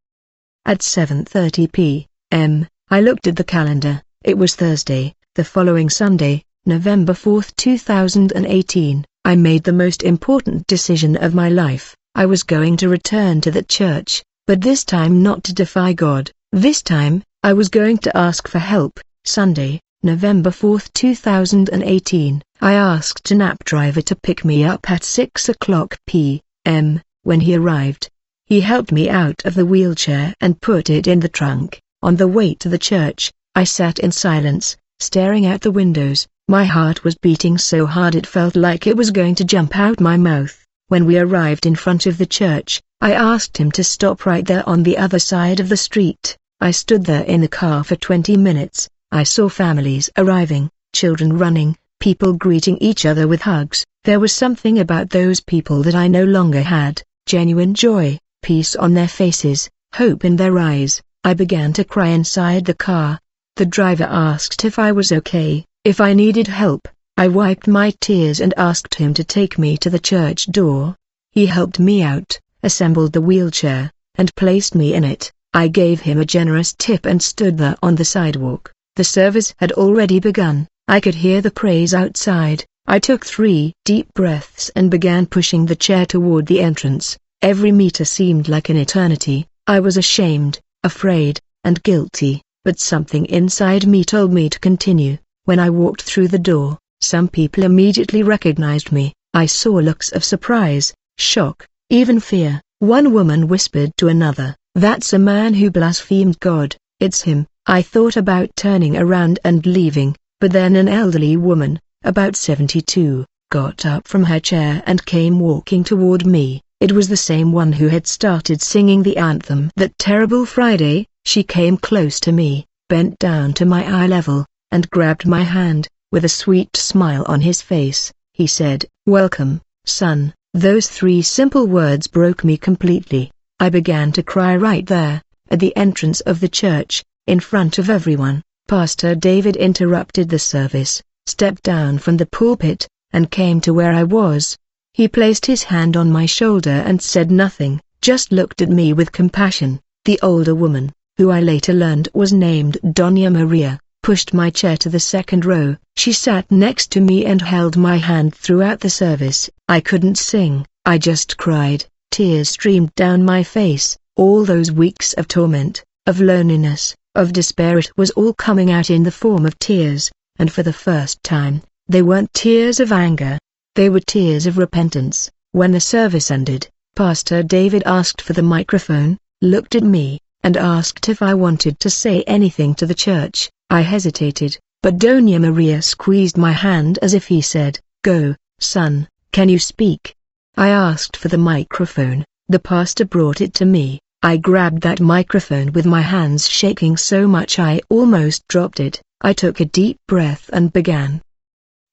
At 7:30 p.m., I looked at the calendar. It was Thursday, the following Sunday, November 4, 2018. I made the most important decision of my life. I was going to return to that church, but this time not to defy God. This time, I was going to ask for help. Sunday, November 4, 2018. I asked an app driver to pick me up at 6:00 p.m. When he arrived, he helped me out of the wheelchair and put it in the trunk. On the way to the church, I sat in silence, staring out the windows. My heart was beating so hard it felt like it was going to jump out my mouth. When we arrived in front of the church, I asked him to stop right there on the other side of the street. I stood there in the car for 20 minutes. I saw families arriving, children running, people greeting each other with hugs. There was something about those people that I no longer had, genuine joy, peace on their faces, hope in their eyes. I began to cry inside the car. The driver asked if I was okay, if I needed help. I wiped my tears and asked him to take me to the church door. He helped me out, assembled the wheelchair, and placed me in it. I gave him a generous tip and stood there on the sidewalk. The service had already begun. I could hear the praise outside. I took 3 deep breaths and began pushing the chair toward the entrance. Every meter seemed like an eternity. I was ashamed, afraid, and guilty, but something inside me told me to continue. When I walked through the door, some people immediately recognized me. I saw looks of surprise, shock, even fear. One woman whispered to another, "That's a man who blasphemed God, it's him." I thought about turning around and leaving, but then an elderly woman, about 72, got up from her chair and came walking toward me. It was the same one who had started singing the anthem that terrible Friday. She came close to me, bent down to my eye level, and grabbed my hand. With a sweet smile on his face, he said, "Welcome, son." Those 3 simple words broke me completely. I began to cry right there, at the entrance of the church, in front of everyone. Pastor David interrupted the service, stepped down from the pulpit, and came to where I was. He placed his hand on my shoulder and said nothing, just looked at me with compassion. The older woman, who I later learned was named Doña Maria, pushed my chair to the second row. She sat next to me and held my hand throughout the service. I couldn't sing, I just cried. Tears streamed down my face. All those weeks of torment, of loneliness, of despair, it was all coming out in the form of tears, and for the first time, they weren't tears of anger. They were tears of repentance. When the service ended, Pastor David asked for the microphone, looked at me, and asked if I wanted to say anything to the church. I hesitated, but Doña Maria squeezed my hand as if he said, "Go, son, can you speak?" I asked for the microphone. The pastor brought it to me. I grabbed that microphone with my hands shaking so much I almost dropped it. I took a deep breath and began.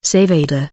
"Say Vader.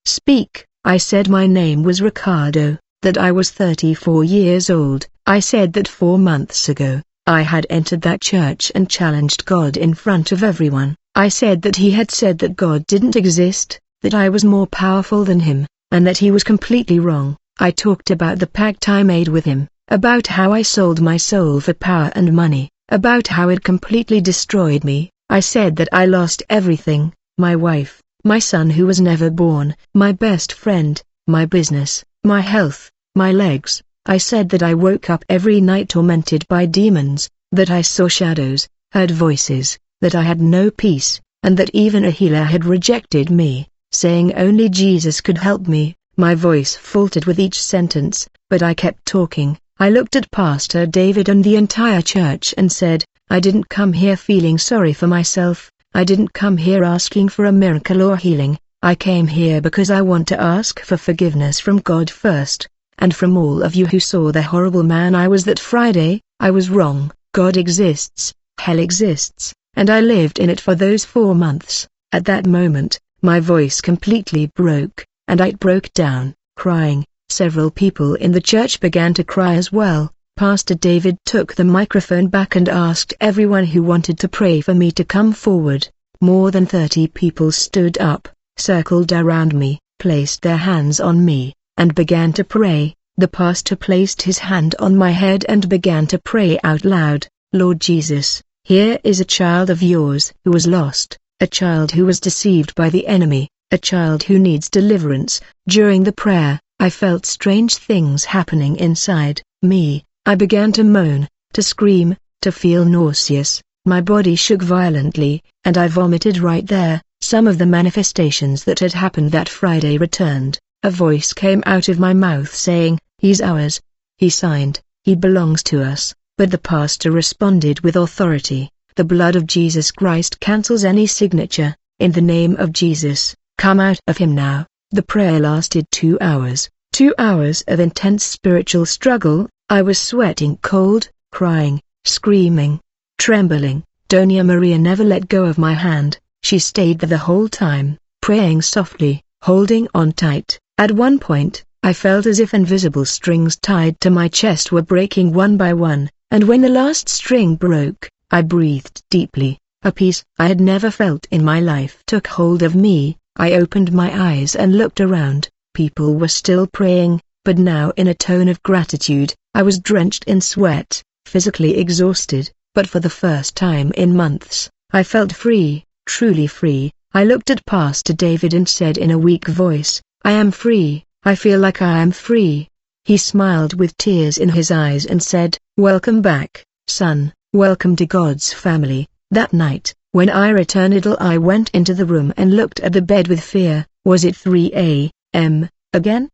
Speak." I said my name was Ricardo, that I was 34 years old. I said that 4 months ago, I had entered that church and challenged God in front of everyone. I said that he had said that God didn't exist, that I was more powerful than him, and that he was completely wrong. I talked about the pact I made with him, about how I sold my soul for power and money, about how it completely destroyed me. I said that I lost everything, my wife, my son who was never born, my best friend, my business, my health, my legs. I said that I woke up every night tormented by demons, that I saw shadows, heard voices, that I had no peace, and that even a healer had rejected me, saying only Jesus could help me. My voice faltered with each sentence, but I kept talking. I looked at Pastor David and the entire church and said, I didn't come here feeling sorry for myself. I didn't come here asking for a miracle or healing. I came here because I want to ask for forgiveness from God first. and from all of you who saw the horrible man I was that Friday. I was wrong. God exists, hell exists, and I lived in it for those 4 months. At that moment, my voice completely broke, and I broke down, crying. Several people in the church began to cry as well. Pastor David took the microphone back and asked everyone who wanted to pray for me to come forward. More than 30 people stood up, circled around me, placed their hands on me, and began to pray. The pastor placed his hand on my head and began to pray out loud, "Lord Jesus, here is a child of yours who was lost, a child who was deceived by the enemy, a child who needs deliverance." During the prayer, I felt strange things happening inside me. I began to moan, to scream, to feel nauseous. My body shook violently, and I vomited right there. Some of the manifestations that had happened that Friday returned. A voice came out of my mouth saying, "He's ours. He signed, he belongs to us." But the pastor responded with authority, "The blood of Jesus Christ cancels any signature. In the name of Jesus, come out of him now." The prayer lasted 2 hours. 2 hours of intense spiritual struggle. I was sweating cold, crying, screaming, trembling. Doña Maria never let go of my hand. She stayed there the whole time, praying softly, holding on tight. At one point, I felt as if invisible strings tied to my chest were breaking one by one, and when the last string broke, I breathed deeply. A peace I had never felt in my life took hold of me. I opened my eyes and looked around. People were still praying, but now in a tone of gratitude. I was drenched in sweat, physically exhausted, but for the first time in months, I felt free, truly free. I looked at Pastor David and said in a weak voice, "I am free, I feel like I am free." He smiled with tears in his eyes and said, "Welcome back, son, welcome to God's family." That night, when I returned, I went into the room and looked at the bed with fear. Was it 3 a.m. again?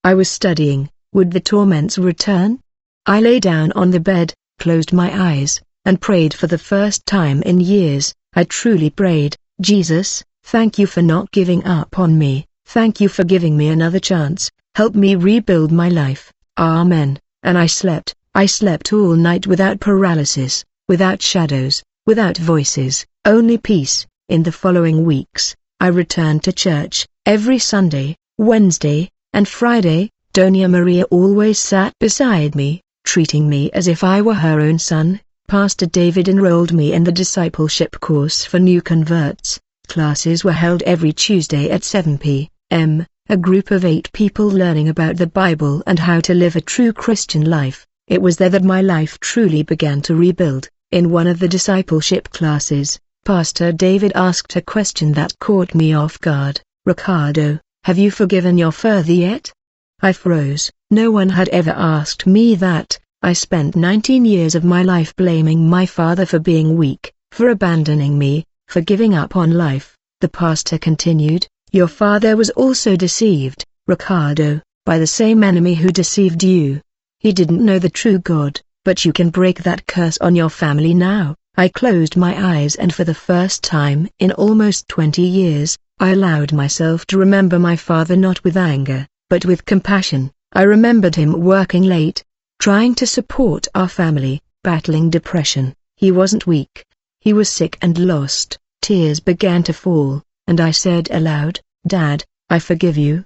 I was studying. Would the torments return? I lay down on the bed, closed my eyes, and prayed for the first time in years. I truly prayed, "Jesus, thank you for not giving up on me. Thank you for giving me another chance. Help me rebuild my life. Amen." And I slept all night without paralysis, without shadows, without voices, only peace. In the following weeks, I returned to church, every Sunday, Wednesday, and Friday. Doña Maria always sat beside me, treating me as if I were her own son. Pastor David enrolled me in the discipleship course for new converts. Classes were held every Tuesday at 7 p.m., a group of 8 people learning about the Bible and how to live a true Christian life. It was there that my life truly began to rebuild. In one of the discipleship classes, Pastor David asked a question that caught me off guard. "Ricardo, have you forgiven your father yet?" I froze. No one had ever asked me that. I spent 19 years of my life blaming my father for being weak, for abandoning me, for giving up on life. The pastor continued, "Your father was also deceived, Ricardo, by the same enemy who deceived you. He didn't know the true God, but you can break that curse on your family now." I closed my eyes and for the first time in almost 20 years, I allowed myself to remember my father not with anger, but with compassion. I remembered him working late, trying to support our family, battling depression. He wasn't weak. He was sick and lost. Tears began to fall, and I said aloud, "Dad, I forgive you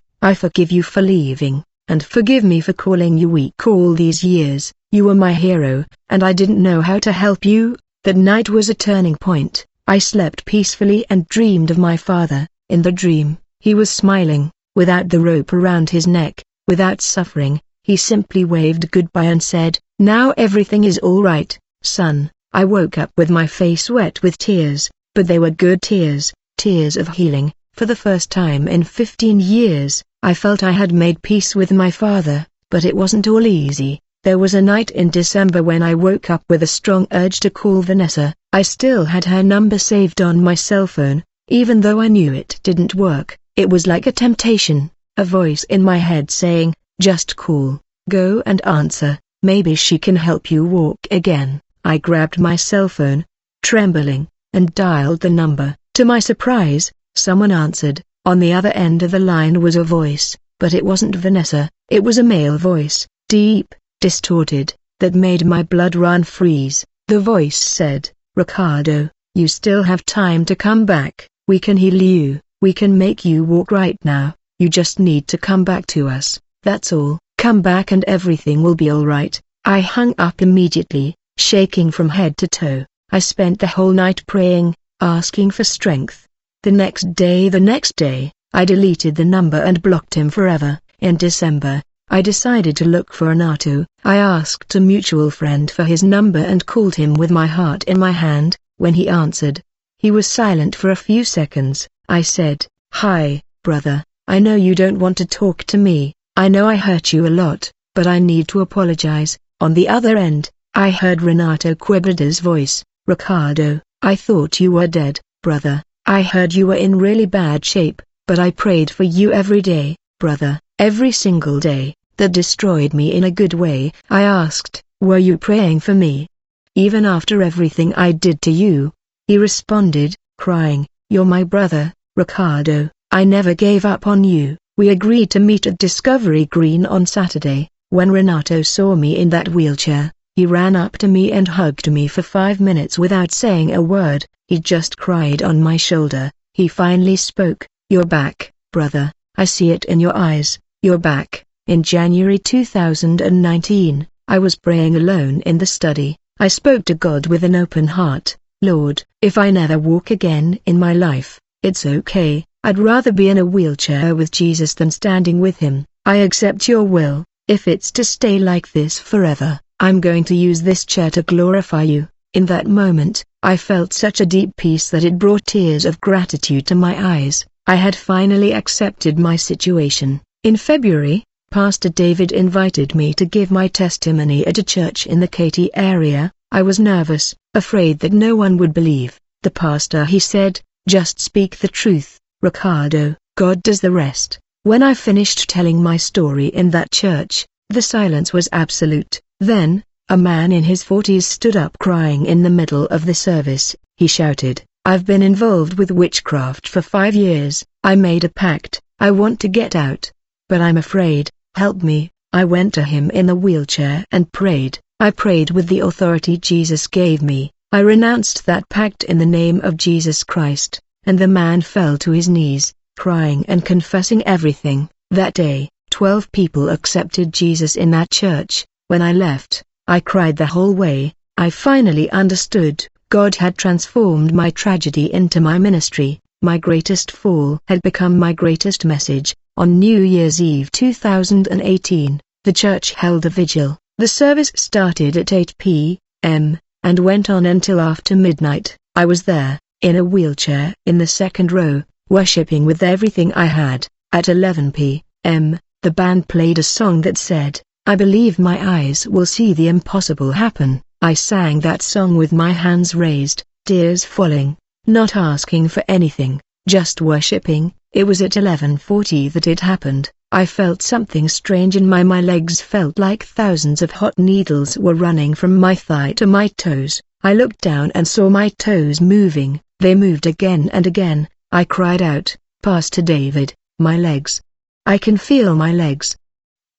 for leaving, and forgive me for calling you weak all these years. You were my hero, and I didn't know how to help you." That night was a turning point. I slept peacefully and dreamed of my father. In the dream, he was smiling, without the rope around his neck, without suffering. He simply waved goodbye and said, "Now everything is all right, son." I woke up with my face wet with tears, but they were good tears, tears of healing. For the first time in 15 years, I felt I had made peace with my father, but it wasn't all easy. There was a night in December when I woke up with a strong urge to call Vanessa. I still had her number saved on my cell phone, even though I knew it didn't work. It was like a temptation, a voice in my head saying, "Just call, go and answer, maybe she can help you walk again." I grabbed my cell phone, trembling, and dialed the number. To my surprise, someone answered. On the other end of the line was a voice, but it wasn't Vanessa. It was a male voice, deep, distorted, that made my blood run freeze. The voice said, "Ricardo, you still have time to come back. We can heal you, we can make you walk right now. You just need to come back to us, that's all. Come back and everything will be alright." I hung up immediately, shaking from head to toe. I spent the whole night praying, asking for strength. The next day, I deleted the number and blocked him forever. In December, I decided to look for Renato. I asked a mutual friend for his number and called him with my heart in my hand. When he answered, he was silent for a few seconds. I said, "Hi, brother, I know you don't want to talk to me, I know I hurt you a lot, but I need to apologize." On the other end, I heard Renato Quebrada's voice. "Ricardo, I thought you were dead, brother. I heard you were in really bad shape, but I prayed for you every day, brother, every single day. That destroyed me in a good way." I asked, "Were you praying for me? Even after everything I did to you?" He responded, crying, "You're my brother, Ricardo. I never gave up on you." We agreed to meet at Discovery Green on Saturday. When Renato saw me in that wheelchair, he ran up to me and hugged me for 5 minutes without saying a word. He just cried on my shoulder. He finally spoke, "You're back, brother, I see it in your eyes, you're back." In January 2019, I was praying alone in the study. I spoke to God with an open heart. "Lord, if I never walk again in my life, it's okay. I'd rather be in a wheelchair with Jesus than standing with him. I accept your will. If it's to stay like this forever, I'm going to use this chair to glorify you." In that moment, I felt such a deep peace that it brought tears of gratitude to my eyes. I had finally accepted my situation. In February, Pastor David invited me to give my testimony at a church in the Katy area. I was nervous, afraid that no one would believe. The pastor, he said, "Just speak the truth, Ricardo, God does the rest." When I finished telling my story in that church, the silence was absolute. Then, a man in his 40s stood up crying in the middle of the service. He shouted, "I've been involved with witchcraft for 5 years. I made a pact. I want to get out. But I'm afraid, help me." I went to him in the wheelchair and prayed. I prayed with the authority Jesus gave me. I renounced that pact in the name of Jesus Christ, and the man fell to his knees, crying and confessing everything. That day, 12 people accepted Jesus in that church. When I left, I cried the whole way. I finally understood, God had transformed my tragedy into my ministry. My greatest fall had become my greatest message. On New Year's Eve 2018, the church held a vigil. The service started at 8 p.m., and went on until after midnight. I was there, in a wheelchair in the second row, worshipping with everything I had. At 11 p.m., the band played a song that said, "I believe my eyes will see the impossible happen." I sang that song with my hands raised, tears falling, not asking for anything, just worshipping. It was at 11:40 that it happened. I felt something strange in my legs felt like thousands of hot needles were running from my thigh to my toes. I looked down and saw my toes moving. They moved again and again. I cried out, "Pastor David, my legs. I can feel my legs."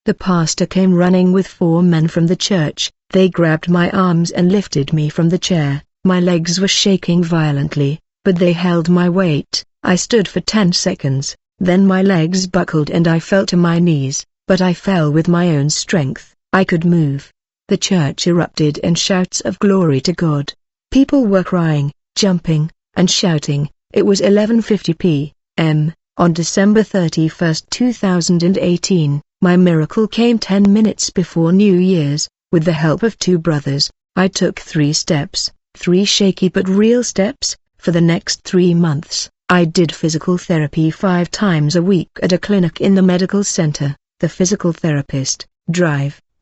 The pastor came running with 4 men from the church. They grabbed my arms and lifted me from the chair. My legs were shaking violently, but they held my weight. I stood for 10 seconds, then my legs buckled and I fell to my knees, but I fell with my own strength. I could move. The church erupted in shouts of glory to God. People were crying, jumping, and shouting. It was 11:50 p.m. on December 31, 2018. My miracle came 10 minutes before New Year's. With the help of 2 brothers, I took 3 steps, 3 shaky but real steps. For the next 3 months, I did physical therapy 5 times a week at a clinic in the medical center. The physical therapist,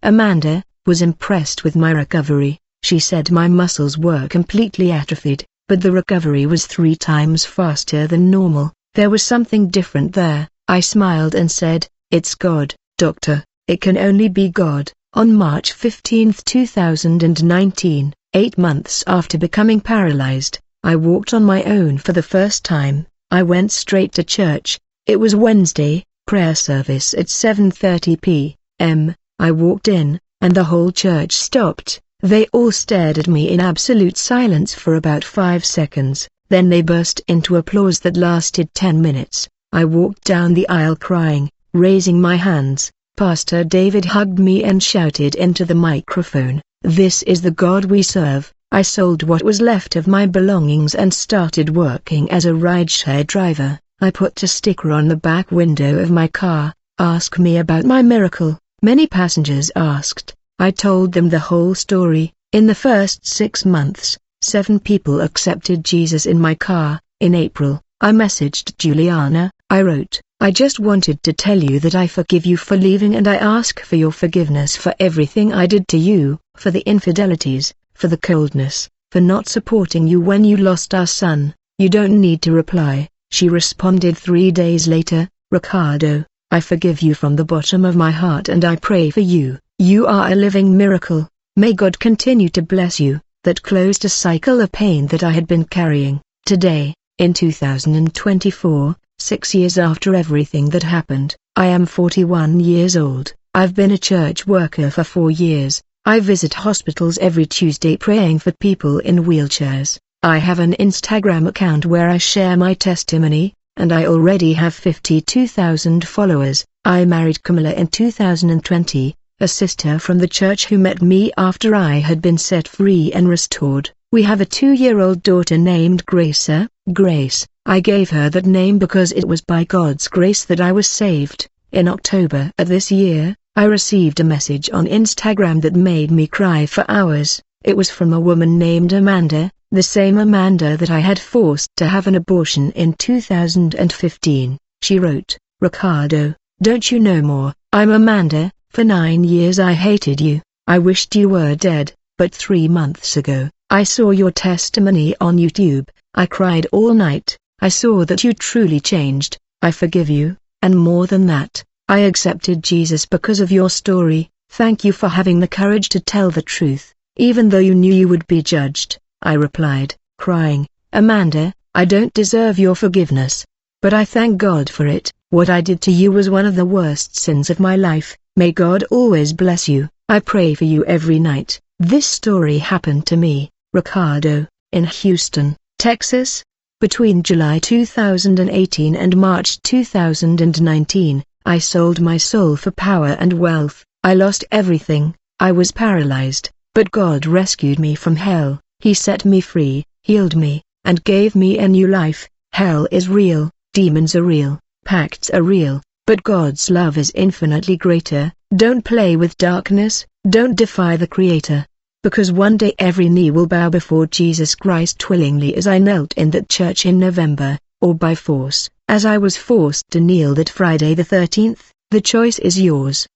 Amanda, was impressed with my recovery. She said my muscles were completely atrophied, but the recovery was 3 times faster than normal. There was something different there. I smiled and said, "It's God, doctor, it can only be God." On March 15, 2019, 8 months after becoming paralyzed, I walked on my own for the first time. I went straight to church. It was Wednesday, prayer service at 7:30 p.m. I walked in, and the whole church stopped. They all stared at me in absolute silence for about 5 seconds, then they burst into applause that lasted 10 minutes. I walked down the aisle crying, raising my hands. Pastor David hugged me and shouted into the microphone, "This is the God we serve." I sold what was left of my belongings and started working as a rideshare driver. I put a sticker on the back window of my car, "Ask me about my miracle." Many passengers asked. I told them the whole story. In the first 6 months, 7 people accepted Jesus in my car. In April, I messaged Juliana. I wrote, "I just wanted to tell you that I forgive you for leaving and I ask for your forgiveness for everything I did to you, for the infidelities, for the coldness, for not supporting you when you lost our son." "You don't need to reply," she responded 3 days later. "Ricardo, I forgive you from the bottom of my heart and I pray for you. You are a living miracle. May God continue to bless you." That closed a cycle of pain that I had been carrying. Today, in 2024, 6 years after everything that happened, I am 41 years old. I've been a church worker for 4 years. I visit hospitals every Tuesday praying for people in wheelchairs. I have an Instagram account where I share my testimony, and I already have 52,000 followers. I married Camilla in 2020. A sister from the church who met me after I had been set free and restored. We have a 2-year-old daughter named Grace. Grace, I gave her that name because it was by God's grace that I was saved. In October of this year, I received a message on Instagram that made me cry for hours. It was from a woman named Amanda, the same Amanda that I had forced to have an abortion in 2015. She wrote, "Ricardo, don't you know more? I'm Amanda. For 9 years I hated you. I wished you were dead, but 3 months ago, I saw your testimony on YouTube. I cried all night. I saw that you truly changed. I forgive you, and more than that, I accepted Jesus because of your story. Thank you for having the courage to tell the truth, even though you knew you would be judged." I replied, crying, "Amanda, I don't deserve your forgiveness. But I thank God for it. What I did to you was one of the worst sins of my life. May God always bless you. I pray for you every night." This story happened to me, Ricardo, in Houston, Texas. Between July 2018 and March 2019, I sold my soul for power and wealth. I lost everything. I was paralyzed, but God rescued me from hell. He set me free, healed me, and gave me a new life. Hell is real, demons are real, pacts are real, but God's love is infinitely greater. Don't play with darkness, don't defy the Creator. Because one day every knee will bow before Jesus Christ willingly, as I knelt in that church in November, or by force, as I was forced to kneel that Friday the 13th. The choice is yours.